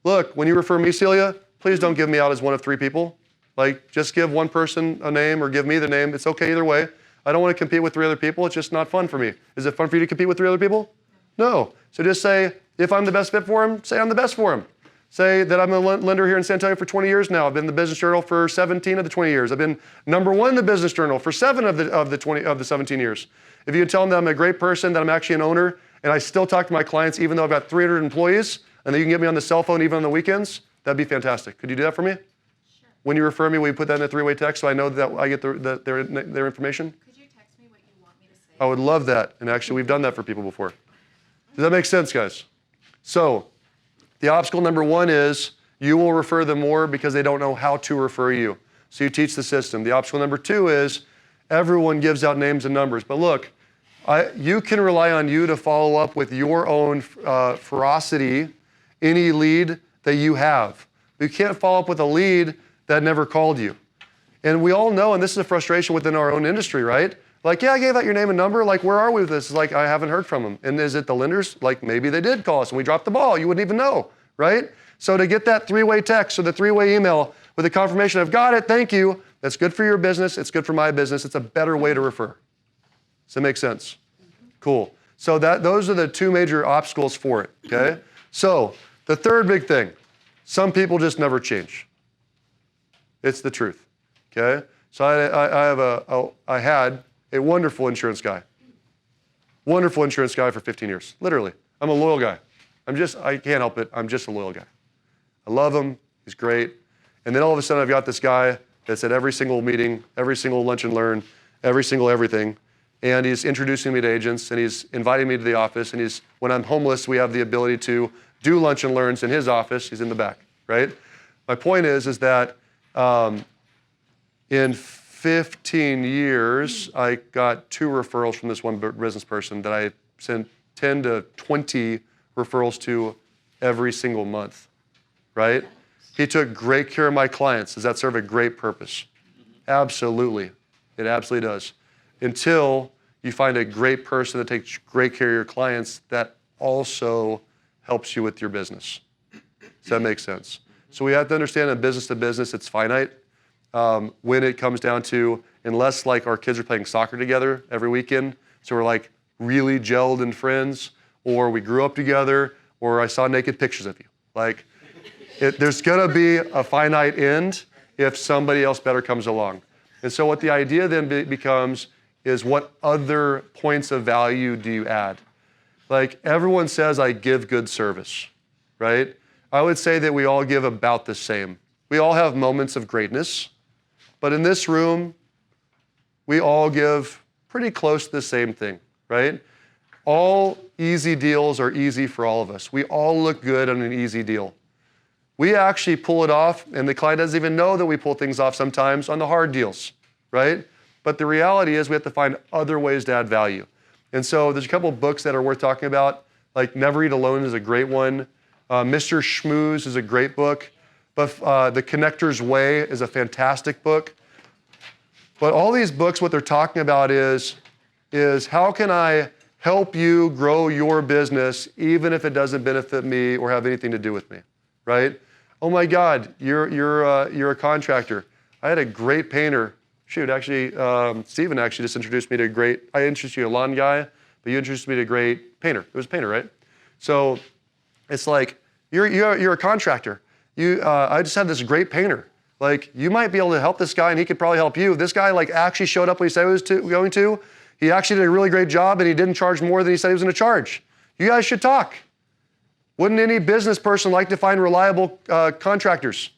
Look, when you refer me, Celia, please don't give me out as one of 3 people. Like, just give one person a name or give me the name. It's okay either way. I don't want to compete with 3 other people. It's just not fun for me. Is it fun for you to compete with 3 other people? No. So just say, if I'm the best fit for him, say I'm the best for him. Say that I'm a lender here in San Antonio for 20 years now. I've been in the Business Journal for 17 of the 20 years. I've been #1 in the Business Journal for 7 of the 17 years. If you can tell them that I'm a great person, that I'm actually an owner, and I still talk to my clients even though I've got 300 employees, and that you can get me on the cell phone even on the weekends, that'd be fantastic. Could you do that for me? Sure. When you refer me, will you put that in a 3-way text so I know that I get their information? Could you text me what you want me to say? I would love that. And actually, we've done that for people before. Does that make sense, guys? So the obstacle number 1 is you will refer them more because they don't know how to refer you. So you teach the system. The obstacle number 2 is everyone gives out names and numbers. But look, you can rely on you to follow up with your own ferocity, any lead that you have. But you can't follow up with a lead that never called you. And we all know, and this is a frustration within our own industry, right? Like, yeah, I gave out your name and number. Like, where are we with this? Like, I haven't heard from them. And is it the lenders? Like, maybe they did call us and we dropped the ball. You wouldn't even know, right? So to get that 3-way text or the 3-way email with a confirmation of, got it, thank you, that's good for your business, it's good for my business, it's a better way to refer. Does that make sense? Cool. So those are the 2 major obstacles for it, okay? So the 3rd big thing, some people just never change. It's the truth, okay? So I had a wonderful insurance guy. Wonderful insurance guy for 15 years, literally. I'm a loyal guy. I can't help it, I'm just a loyal guy. I love him, he's great. And then all of a sudden I've got this guy that's at every single meeting, every single lunch and learn, every single everything. And he's introducing me to agents and he's inviting me to the office. And when I'm homeless, we have the ability to do lunch and learns in his office. He's in the back, right? My point is that in 15 years, I got 2 referrals from this one business person that I sent 10 to 20 referrals to every single month, right? He took great care of my clients. Does that serve a great purpose? Absolutely. It absolutely does. Until you find a great person that takes great care of your clients that also helps you with your business. Does that make sense? So we have to understand that business to business, it's finite. When it comes down to, unless like our kids are playing soccer together every weekend, so we're like really gelled and friends, or we grew up together, or I saw naked pictures of you. Like, there's gonna be a finite end if somebody else better comes along. And so what the idea then becomes is, what other points of value do you add? Like, everyone says I give good service, right? I would say that we all give about the same. We all have moments of greatness, but in this room, we all give pretty close to the same thing, right? All easy deals are easy for all of us. We all look good on an easy deal. We actually pull it off, and the client doesn't even know that we pull things off sometimes on the hard deals, right? But the reality is we have to find other ways to add value. And so there's a couple of books that are worth talking about, like Never Eat Alone is a great one. Mr. Schmooze is a great book. But The Connector's Way is a fantastic book. But all these books, what they're talking about is how can I help you grow your business even if it doesn't benefit me or have anything to do with me, right? Oh my God, you're a contractor. I had a great painter. Shoot, actually, Steven actually just introduced me to I introduced you to a lawn guy, but you introduced me to a great painter. It was a painter, right? So it's like, you're a contractor. I just had this great painter. Like, you might be able to help this guy and he could probably help you. This guy like actually showed up when he said he was going to. He actually did a really great job and he didn't charge more than he said he was gonna charge. You guys should talk. Wouldn't any business person like to find reliable contractors?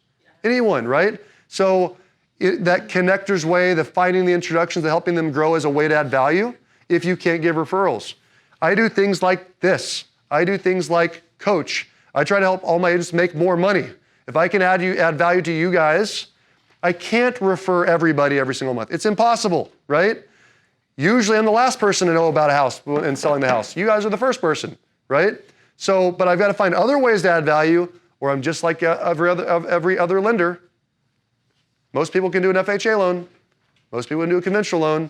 Anyone, right? So that connector's way, the finding the introductions, the helping them grow as a way to add value if you can't give referrals. I do things like this. I do things like coach. I try to help all my agents make more money. If I can add value to you guys, I can't refer everybody every single month. It's impossible, right? Usually I'm the last person to know about a house and selling the house. You guys are the first person, right? So, but I've got to find other ways to add value, or I'm just like every other lender. Most people can do an FHA loan. Most people can do a conventional loan.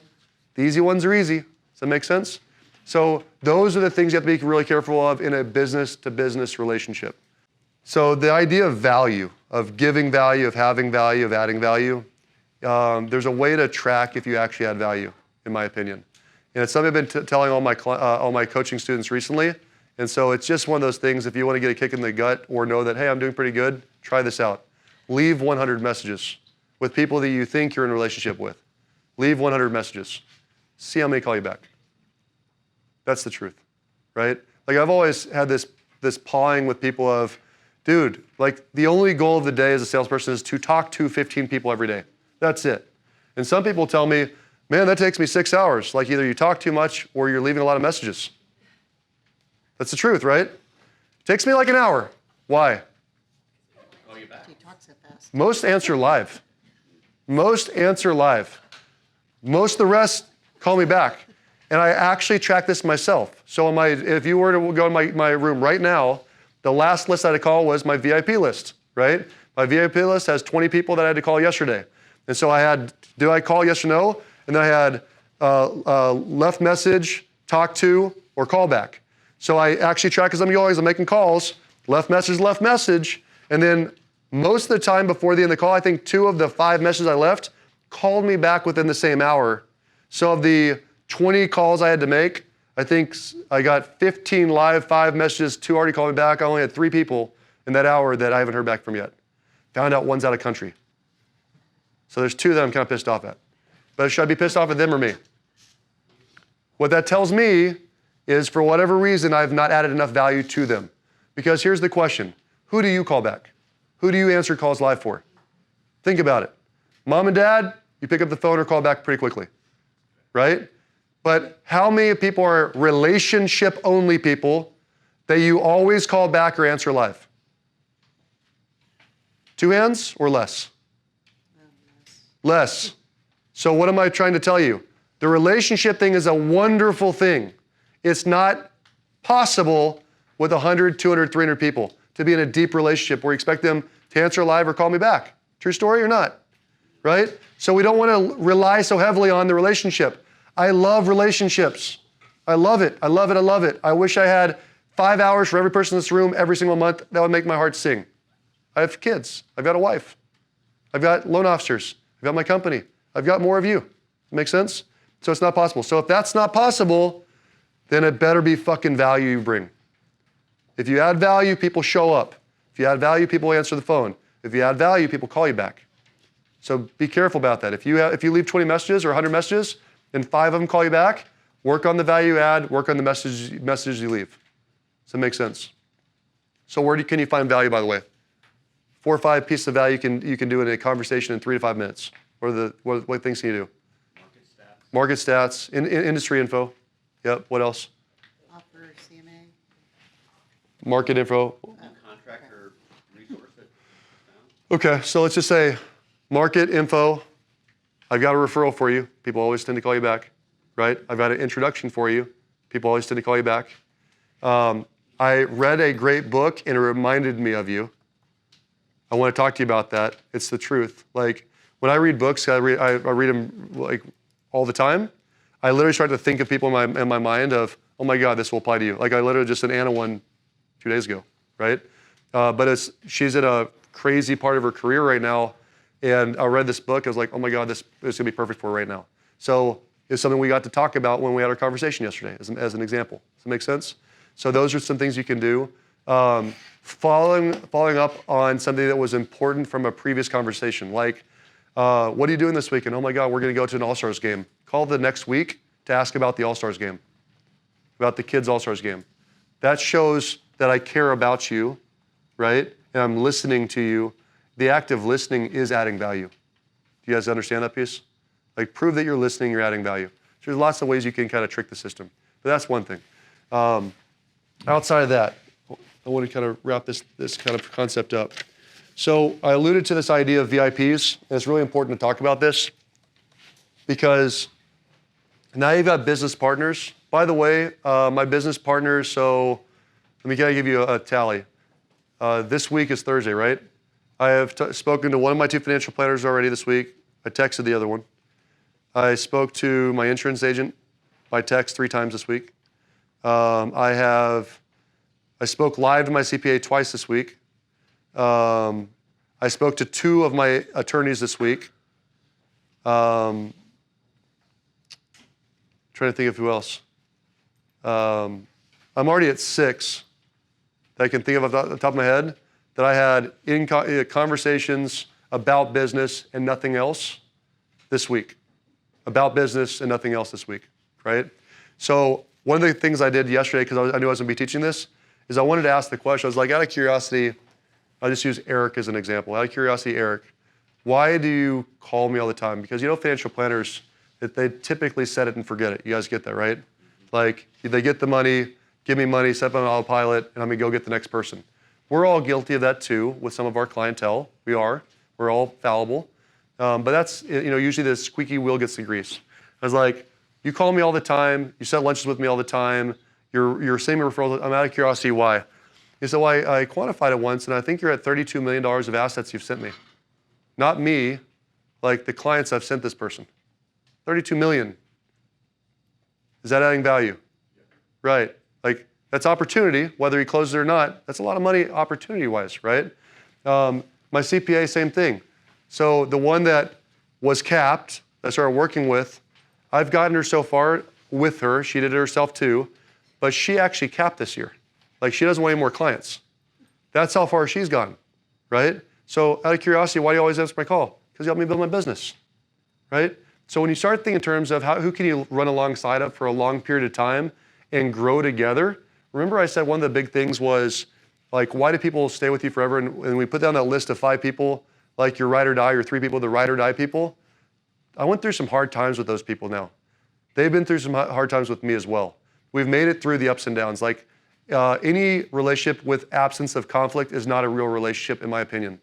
The easy ones are easy. Does that make sense? So those are the things you have to be really careful of in a business-to-business relationship. So the idea of value, of giving value, of having value, of adding value, there's a way to track if you actually add value, in my opinion. And it's something I've been telling all my coaching students recently. And so it's just one of those things, if you want to get a kick in the gut or know that, hey, I'm doing pretty good, try this out. Leave 100 messages with people that you think you're in a relationship with. Leave 100 messages. See how many call you back. That's the truth, right? Like I've always had this pawing with people of, dude, like the only goal of the day as a salesperson is to talk to 15 people every day. That's it. And some people tell me, man, that takes me 6 hours. Like either you talk too much or you're leaving a lot of messages. That's the truth, right? It takes me like an hour. Why? Call you back. He talks so fast. Most answer live. Most answer live. Most of the rest call me back. And I actually track this myself. So if you were to go in my room right now, the last list I had to call was my VIP list, right? My VIP list has 20 people that I had to call yesterday. And so I had, did I call yes or no? And then I had left message, talk to, or call back. So I actually track, because I'm always making calls, left message, and then most of the time before the end of the call, I think 2 of the 5 messages I left called me back within the same hour. So of the 20 calls I had to make, I think I got 15 live, 5 messages, 2 already called me back. I only had 3 people in that hour that I haven't heard back from yet. Found out one's out of country. So there's 2 that I'm kind of pissed off at. But should I be pissed off at them or me? What that tells me is for whatever reason, I've not added enough value to them. Because here's the question. Who do you call back? Who do you answer calls live for? Think about it. Mom and dad, you pick up the phone or call back pretty quickly, right? But how many people are relationship-only people that you always call back or answer live? 2 hands or less? Less. So what am I trying to tell you? The relationship thing is a wonderful thing. It's not possible with 100, 200, 300 people to be in a deep relationship where you expect them to answer live or call me back. True story or not? Right? So we don't want to rely so heavily on the relationship. I love relationships. I love it. I love it. I love it. I wish I had 5 hours for every person in this room every single month. That would make my heart sing. I have kids. I've got a wife. I've got loan officers. I've got my company. I've got more of you. Make sense? So it's not possible. So if that's not possible, then it better be fucking value you bring. If you add value, people show up. If you add value, people answer the phone. If you add value, people call you back. So be careful about that. If you leave 20 messages or 100 messages and 5 of them call you back, work on the value add, work on the messages you leave. Does that make sense? So where can you find value, by the way? 4 or 5 pieces of value you can do in a conversation in 3 to 5 minutes. What things can you do? Market stats, industry info. Yep, what else? Offer CMA. Market info. Contractor resource it. Okay, so let's just say market info. I've got a referral for you. People always tend to call you back, right? I've got an introduction for you. People always tend to call you back. I read a great book and it reminded me of you. I want to talk to you about that. It's the truth. Like when I read books, I read them like all the time. I literally start to think of people in my mind of, oh my God, this will apply to you. Like I literally just an Anna one 2 days ago, right? But she's in a crazy part of her career right now. And I read this book. I was like, oh my God, this is going to be perfect for her right now. So it's something we got to talk about when we had our conversation yesterday, as an example. Does that make sense? So those are some things you can do. Following up on something that was important from a previous conversation, like, what are you doing this weekend? Oh my God, we're going to go to an All-Stars game. Call the next week to ask about the All-Stars game, about the kids' All-Stars game. That shows that I care about you, right? And I'm listening to you. The act of listening is adding value. Do you guys understand that piece? Like prove that you're listening, you're adding value. So there's lots of ways you can kind of trick the system. But that's one thing. Outside of that, I want to kind of wrap this kind of concept up. So I alluded to this idea of VIPs, and it's really important to talk about this because now you've got business partners. By the way, my business partners, so let me kind of give you a tally. This week is Thursday, right? I have spoken to one of my 2 financial planners already this week. I texted the other one. I spoke to my insurance agent by text 3 times this week. I spoke live to my CPA twice this week. I spoke to 2 of my attorneys this week. Trying to think of who else. I'm already at 6 that I can think of off the top of my head that I had in conversations about business and nothing else this week. About business and nothing else this week, right? So one of the things I did yesterday, because I knew I was going to be teaching this, is I wanted to ask the question. I was like, out of curiosity, I'll just use Eric as an example. Out of curiosity, Eric, why do you call me all the time? Because you know financial planners, they typically set it and forget it. You guys get that, right? Like, they get the money, give me money, set up on autopilot, and I'm going to go get the next person. We're all guilty of that too with some of our clientele. We are. We're all fallible. But that's, usually the squeaky wheel gets the grease. I was like, you call me all the time. You set lunches with me all the time. You're sending me referrals. I'm out of curiosity, why? He said, well, I quantified it once, and I think you're at $32 million of assets you've sent me. Not me, like the clients I've sent this person. 32 million. Is that adding value? Yeah. Right. Like, that's opportunity, whether he closes it or not. That's a lot of money opportunity-wise, right? My CPA, same thing. So the one that was capped, that I started working with, I've gotten her so far with her. She did it herself too, but she actually capped this year. Like, she doesn't want any more clients. That's how far she's gone, right? So out of curiosity, why do you always answer my call? Because you helped me build my business, right? So when you start thinking in terms of who can you run alongside of for a long period of time and grow together, remember I said one of the big things was, like, why do people stay with you forever? And we put down that list of 5 people, like your ride or die, or 3 people, the ride or die people. I went through some hard times with those people now. They've been through some hard times with me as well. We've made it through the ups and downs. Like, any relationship with absence of conflict is not a real relationship, in my opinion,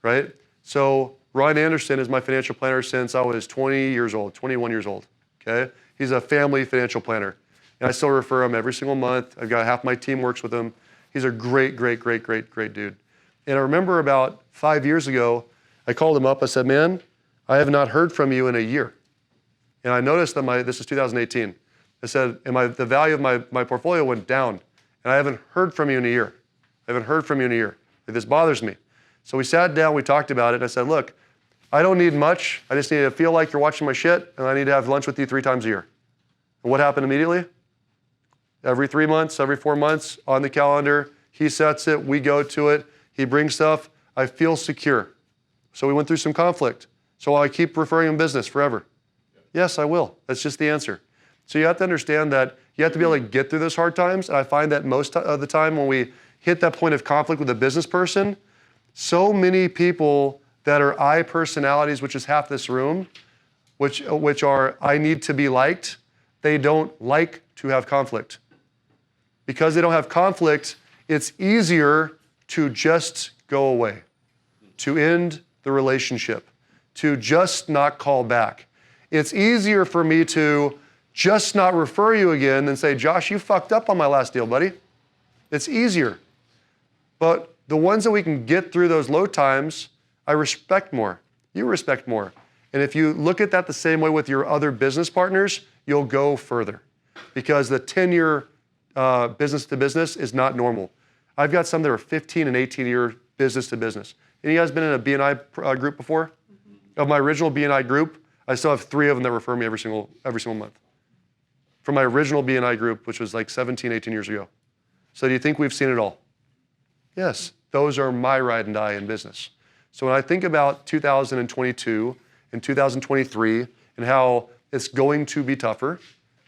right? So Ryan Anderson is my financial planner since I was 21 years old, okay? He's a family financial planner, and I still refer him every single month. I've got half my team works with him. He's a great dude. And I remember about 5 years ago, I called him up. I said, man, I have not heard from you in a year. And I noticed that this is 2018. I said, and the value of my portfolio went down, and I haven't heard from you in a year. Like, this bothers me. So we sat down, we talked about it, and I said, look, I don't need much. I just need to feel like you're watching my shit, and I need to have lunch with you 3 times a year. And what happened immediately? Every 3 months, every 4 months, on the calendar, he sets it, we go to it, he brings stuff, I feel secure. So we went through some conflict. So will I keep referring him business forever? Yes, I will. That's just the answer. So you have to understand that you have to be able to get through those hard times. And I find that most of the time when we hit that point of conflict with a business person, so many people that are I personalities, which is half this room, which are I need to be liked, they don't like to have conflict. Because they don't have conflict, it's easier to just go away, to end the relationship, to just not call back. It's easier for me to just not refer you again than say, Josh, you fucked up on my last deal, buddy. It's easier. But the ones that we can get through those low times, I respect more. You respect more. And if you look at that the same way with your other business partners, you'll go further. Because the 10-year business to business is not normal. I've got some that are 15 and 18-year business to business. Any of you guys been in a BNI group before? Mm-hmm. Of my original BNI group, I still have 3 of them that refer me every single month. From my original BNI group, which was like 17, 18 years ago. So do you think we've seen it all? Yes, those are my ride and die in business. So when I think about 2022 and 2023 and how it's going to be tougher,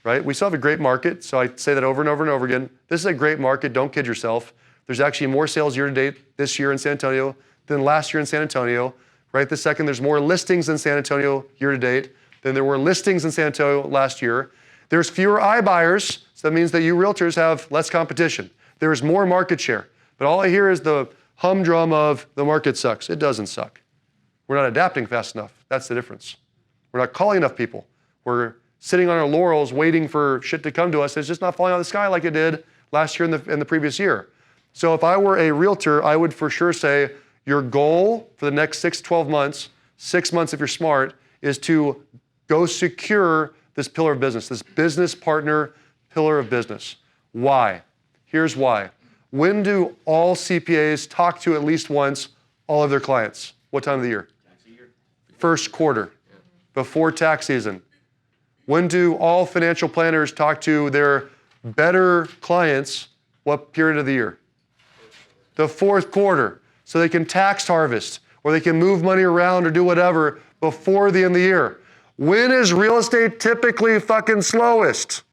right? We still have a great market, so I say that over and over and over again. This is a great market, don't kid yourself. There's actually more sales year to date this year in San Antonio than last year in San Antonio. Right this second, there's more listings in San Antonio year to date than there were listings in San Antonio last year. There's fewer iBuyers, so that means that you realtors have less competition. There's more market share. But all I hear is the humdrum of the market sucks. It doesn't suck. We're not adapting fast enough. That's the difference. We're not calling enough people. We're sitting on our laurels waiting for shit to come to us. It's just not falling out of the sky like it did last year and the previous year. So if I were a realtor, I would for sure say your goal for the next 6 to 12 months, 6 months if you're smart, is to go secure this pillar of business, this business partner pillar of business. Why? Here's why. When do all CPAs talk to at least once all of their clients? What time of the year? First quarter, before tax season. When do all financial planners talk to their better clients? What period of the year? The fourth quarter. So they can tax harvest or they can move money around or do whatever before the end of the year. When is real estate typically fucking slowest?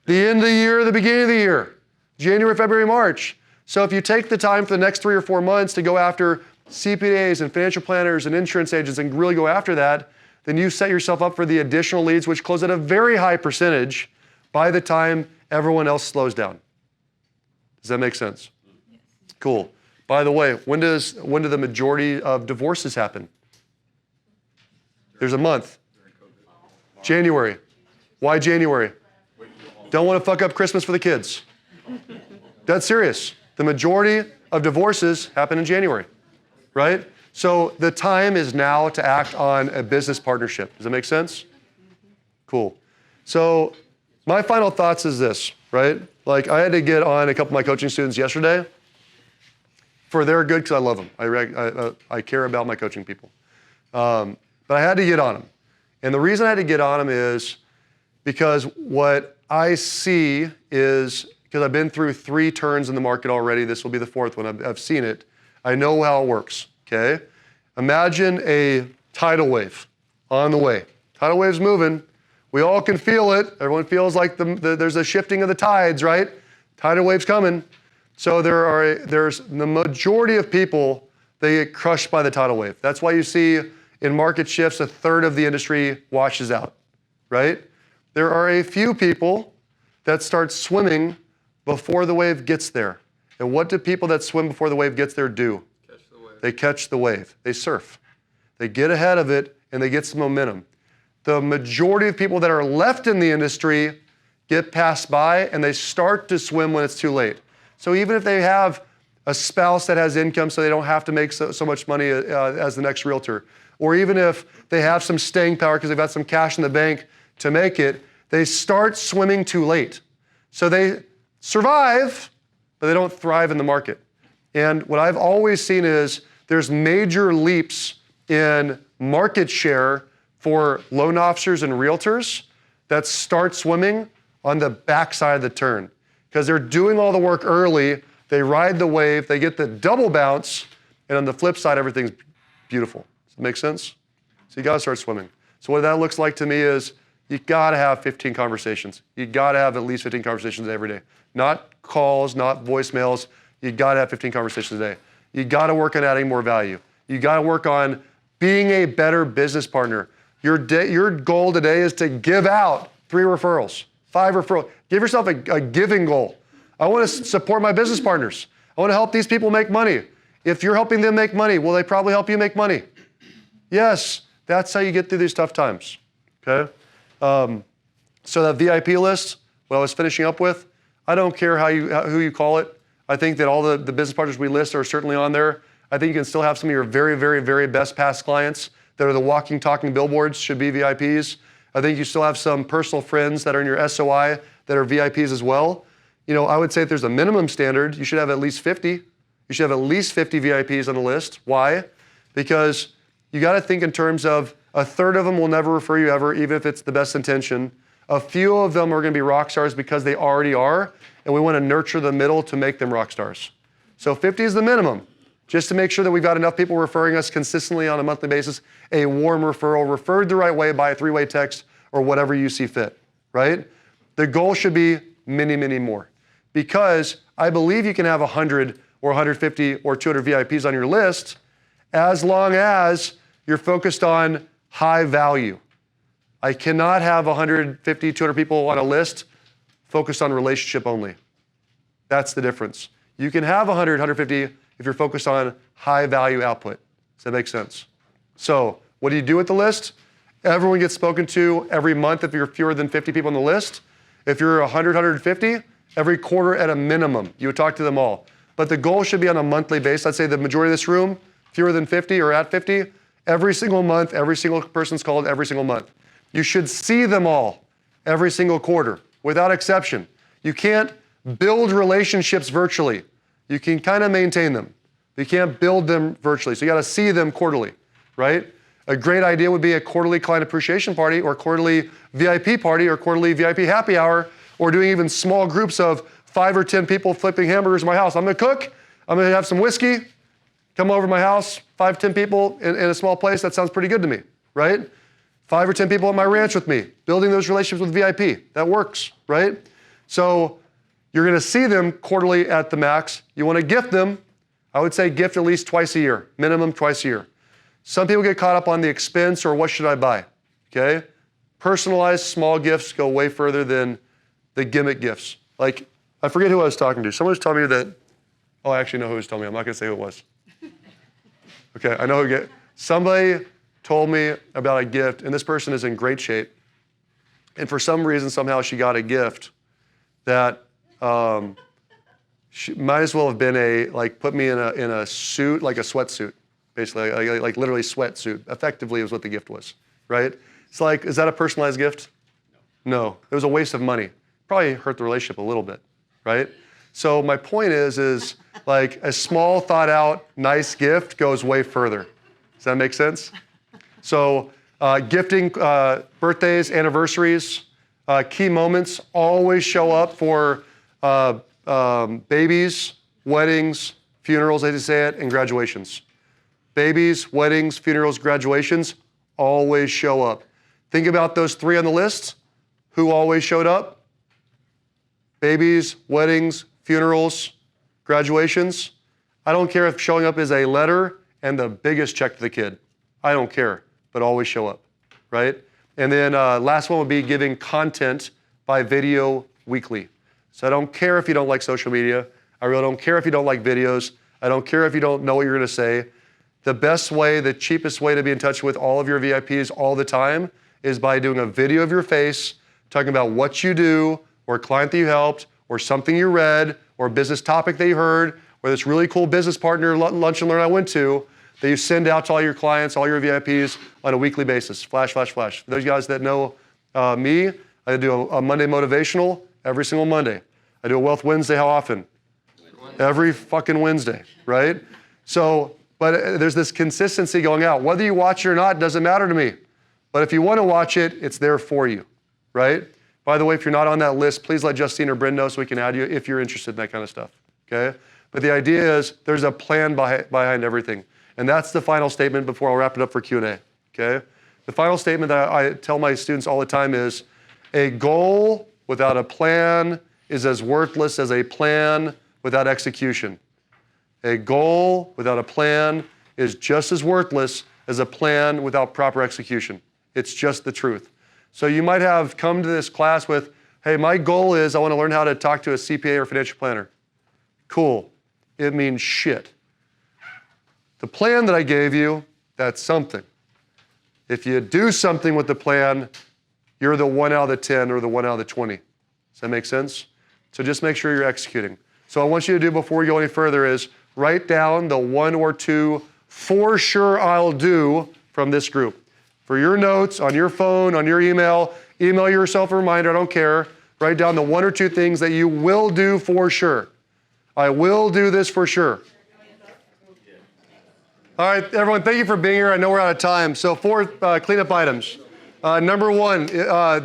The end of the year, the beginning of the year. January, February, March. So if you take the time for the next 3 or 4 months to go after CPAs and financial planners and insurance agents and really go after that, then you set yourself up for the additional leads, which close at a very high percentage by the time everyone else slows down. Does that make sense? Yes. Cool. By the way, when do the majority of divorces happen? There's a month. January. Why January? Don't want to fuck up Christmas for the kids. That's serious. The majority of divorces happen in January, right? So the time is now to act on a business partnership. Does that make sense? Cool. So my final thoughts is this, right? Like I had to get on a couple of my coaching students yesterday for their good because I love them. I care about my coaching people. But I had to get on them. And the reason I had to get on them is because what I see is, because I've been through 3 turns in the market already, this will be the 4th one, I've seen it. I know how it works, okay? Imagine a tidal wave on the way. Tidal wave's moving. We all can feel it. Everyone feels like there's a shifting of the tides, right? Tidal wave's coming. So there's the majority of people, they get crushed by the tidal wave. That's why you see in market shifts, 1/3 of the industry washes out, right? There are a few people that start swimming before the wave gets there. And what do people that swim before the wave gets there do? Catch the wave. They catch the wave. They surf. They get ahead of it and they get some momentum. The majority of people that are left in the industry get passed by and they start to swim when it's too late. So even if they have a spouse that has income so they don't have to make so much money as the next realtor, or even if they have some staying power because they've got some cash in the bank to make it, they start swimming too late. So they survive, but they don't thrive in the market. And what I've always seen is there's major leaps in market share for loan officers and realtors that start swimming on the backside of the turn because they're doing all the work early, they ride the wave, they get the double bounce, and on the flip side, everything's beautiful. Does that make sense? So you gotta start swimming. So what that looks like to me is you gotta have 15 conversations. You gotta have at least 15 conversations every day. Not calls, not voicemails. You gotta have 15 conversations a day. You gotta work on adding more value. You gotta work on being a better business partner. Your goal today is to give out 3 referrals, 5 referrals. Give yourself a giving goal. I wanna support my business partners. I wanna help these people make money. If you're helping them make money, will they probably help you make money? Yes, that's how you get through these tough times, okay? So that VIP list, what I was finishing up with, I don't care who you call it. I think that all the business partners we list are certainly on there. I think you can still have some of your very, very, very best past clients that are the walking, talking billboards should be VIPs. I think you still have some personal friends that are in your SOI that are VIPs as well. You know, I would say if there's a minimum standard, you should have at least 50. You should have at least 50 VIPs on the list. Why? Because you got to think in terms of 1/3 of them will never refer you ever, even if it's the best intention. A few of them are going to be rock stars because they already are, and we want to nurture the middle to make them rock stars. So 50 is the minimum, just to make sure that we've got enough people referring us consistently on a monthly basis, a warm referral, referred the right way by a 3-way text or whatever you see fit, right? The goal should be many, many more because I believe you can have 100 or 150 or 200 VIPs on your list as long as you're focused on high value. I cannot have 150, 200 people on a list focused on relationship only. That's the difference. You can have 100, 150 if you're focused on high value output. Does that make sense? So what do you do with the list? Everyone gets spoken to every month if you're fewer than 50 people on the list. If you're 100, 150, every quarter at a minimum, you would talk to them all. But the goal should be on a monthly basis. I'd say the majority of this room, fewer than 50 or at 50, every single month, every single person's called every single month. You should see them all every single quarter, without exception. You can't build relationships virtually. You can kind of maintain them. You can't build them virtually. So you got to see them quarterly, right? A great idea would be a quarterly client appreciation party or quarterly VIP party or quarterly VIP happy hour or doing even small groups of 5 or 10 people flipping hamburgers in my house. I'm going to cook. I'm going to have some whiskey. Come over to my house, 5, 10 people in a small place. That sounds pretty good to me, right? 5 or 10 people at my ranch with me, building those relationships with VIP. That works, right? So you're going to see them quarterly at the max. You want to gift them. I would say gift at least twice a year, minimum twice a year. Some people get caught up on the expense or what should I buy, okay? Personalized small gifts go way further than the gimmick gifts. Like, I forget who I was talking to. Someone was telling me that, oh, I actually know who was telling me. I'm not going to say who it was. Okay, I know who somebody told me about a gift, and this person is in great shape. And for some reason, somehow she got a gift that she might as well have been put me in a suit, like a sweatsuit, basically, like literally sweatsuit. Effectively is what the gift was, right? It's like, is that a personalized gift? No. It was a waste of money. Probably hurt the relationship a little bit, right? So my point is like a small, thought out, nice gift goes way further. Does that make sense? So gifting, birthdays, anniversaries, key moments always show up for babies, weddings, funerals, as you say it, and graduations. Babies, weddings, funerals, graduations always show up. Think about those 3 on the list. Who always showed up? Babies, weddings, funerals, graduations. I don't care if showing up is a letter and the biggest check to the kid. I don't care, but always show up, right? And then last one would be giving content by video weekly. So I don't care if you don't like social media. I really don't care if you don't like videos. I don't care if you don't know what you're going to say. The best way, the cheapest way to be in touch with all of your VIPs all the time is by doing a video of your face, talking about what you do, or a client that you helped, or something you read, or a business topic that you heard, or this really cool business partner lunch and learn I went to, that you send out to all your clients, all your VIPs on a weekly basis. Flash, flash, flash. For those guys that know me, I do a Monday motivational every single Monday. I do a Wealth Wednesday, how often? Every fucking Wednesday, right? So, but there's this consistency going out. Whether you watch it or not doesn't matter to me. But if you want to watch it, it's there for you, right? By the way, if you're not on that list, please let Justine or Brynn know so we can add you if you're interested in that kind of stuff, okay? But the idea is there's a plan behind everything. And that's the final statement before I'll wrap it up for Q&A, okay? The final statement that I tell my students all the time is a goal without a plan is as worthless as a plan without execution. A goal without a plan is just as worthless as a plan without proper execution. It's just the truth. So you might have come to this class with, hey, my goal is I want to learn how to talk to a CPA or financial planner. Cool. It means shit. The plan that I gave you, that's something. If you do something with the plan, you're the 1 out of the 10 or the 1 out of the 20. Does that make sense? So just make sure you're executing. So what I want you to do before we go any further is write down the 1 or 2 for sure I'll do from this group. For your notes, on your phone, on your email yourself a reminder, I don't care. Write down the 1 or 2 things that you will do for sure. I will do this for sure. All right, everyone, thank you for being here. I know we're out of time. So 4 cleanup items. Number 1,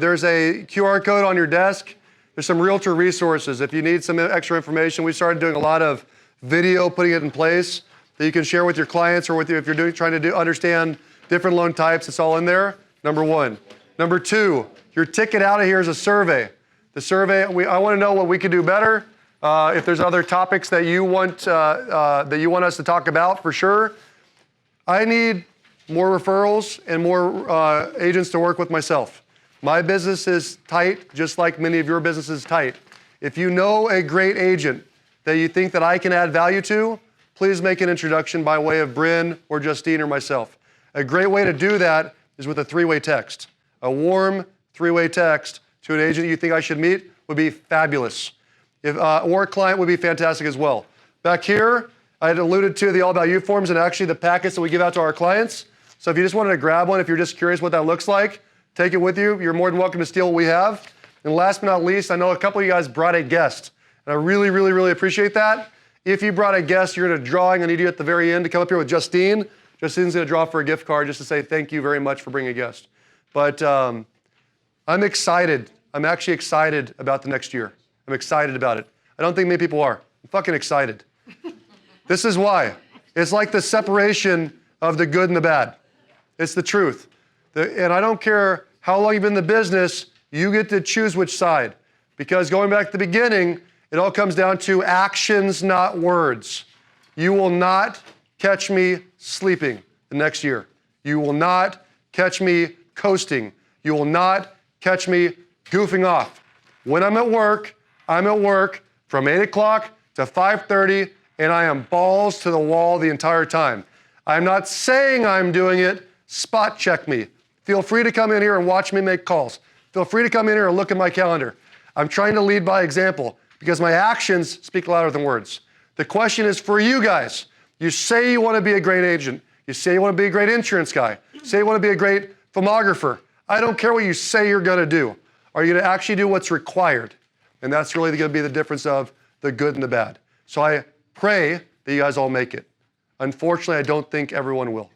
there's a QR code on your desk. There's some realtor resources. If you need some extra information, we started doing a lot of video, putting it in place that you can share with your clients or with you if you're trying to understand different loan types. It's all in there, number 1. Number 2, your ticket out of here is a survey. The survey, I want to know what we could do better. If there's other topics that you want us to talk about, for sure. I need more referrals and more agents to work with myself. My business is tight, just like many of your businesses tight. If you know a great agent that you think that I can add value to, please make an introduction by way of Brynn or Justine or myself. A great way to do that is with a 3-way text. A warm 3-way text to an agent you think I should meet would be fabulous. Or a client would be fantastic as well. Back here, I had alluded to the All About You forms and actually the packets that we give out to our clients. So if you just wanted to grab one, if you're just curious what that looks like, take it with you. You're more than welcome to steal what we have. And last but not least, I know a couple of you guys brought a guest. And I really, really, really appreciate that. If you brought a guest, you're in a drawing. I need you at the very end to come up here with Justine. Justine's going to draw for a gift card just to say thank you very much for bringing a guest. But I'm excited. I'm actually excited about the next year. I'm excited about it. I don't think many people are. I'm fucking excited. This is why. It's like the separation of the good and the bad. It's the truth. And I don't care how long you've been in the business, you get to choose which side. Because going back to the beginning, it all comes down to actions, not words. You will not catch me sleeping the next year. You will not catch me coasting. You will not catch me goofing off. When I'm at work from 8 o'clock to 5:30, and I am balls to the wall the entire time. I'm not saying I'm doing it. Spot check me. Feel free to come in here and watch me make calls. Feel free to come in here and look at my calendar. I'm trying to lead by example because my actions speak louder than words. The question is for you guys. You say you want to be a great agent. You say you want to be a great insurance guy. You say you want to be a great filmographer. I don't care what you say you're going to do. Are you going to actually do what's required? And that's really going to be the difference of the good and the bad. So I pray that you guys all make it. Unfortunately, I don't think everyone will.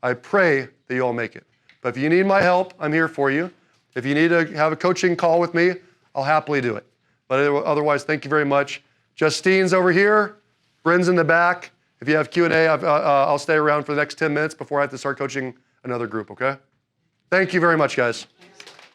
I pray that you all make it. But if you need my help, I'm here for you. If you need to have a coaching call with me, I'll happily do it. But otherwise, thank you very much. Justine's over here. Brynn's in the back. If you have Q&A, I'll stay around for the next 10 minutes before I have to start coaching another group, okay? Thank you very much, guys.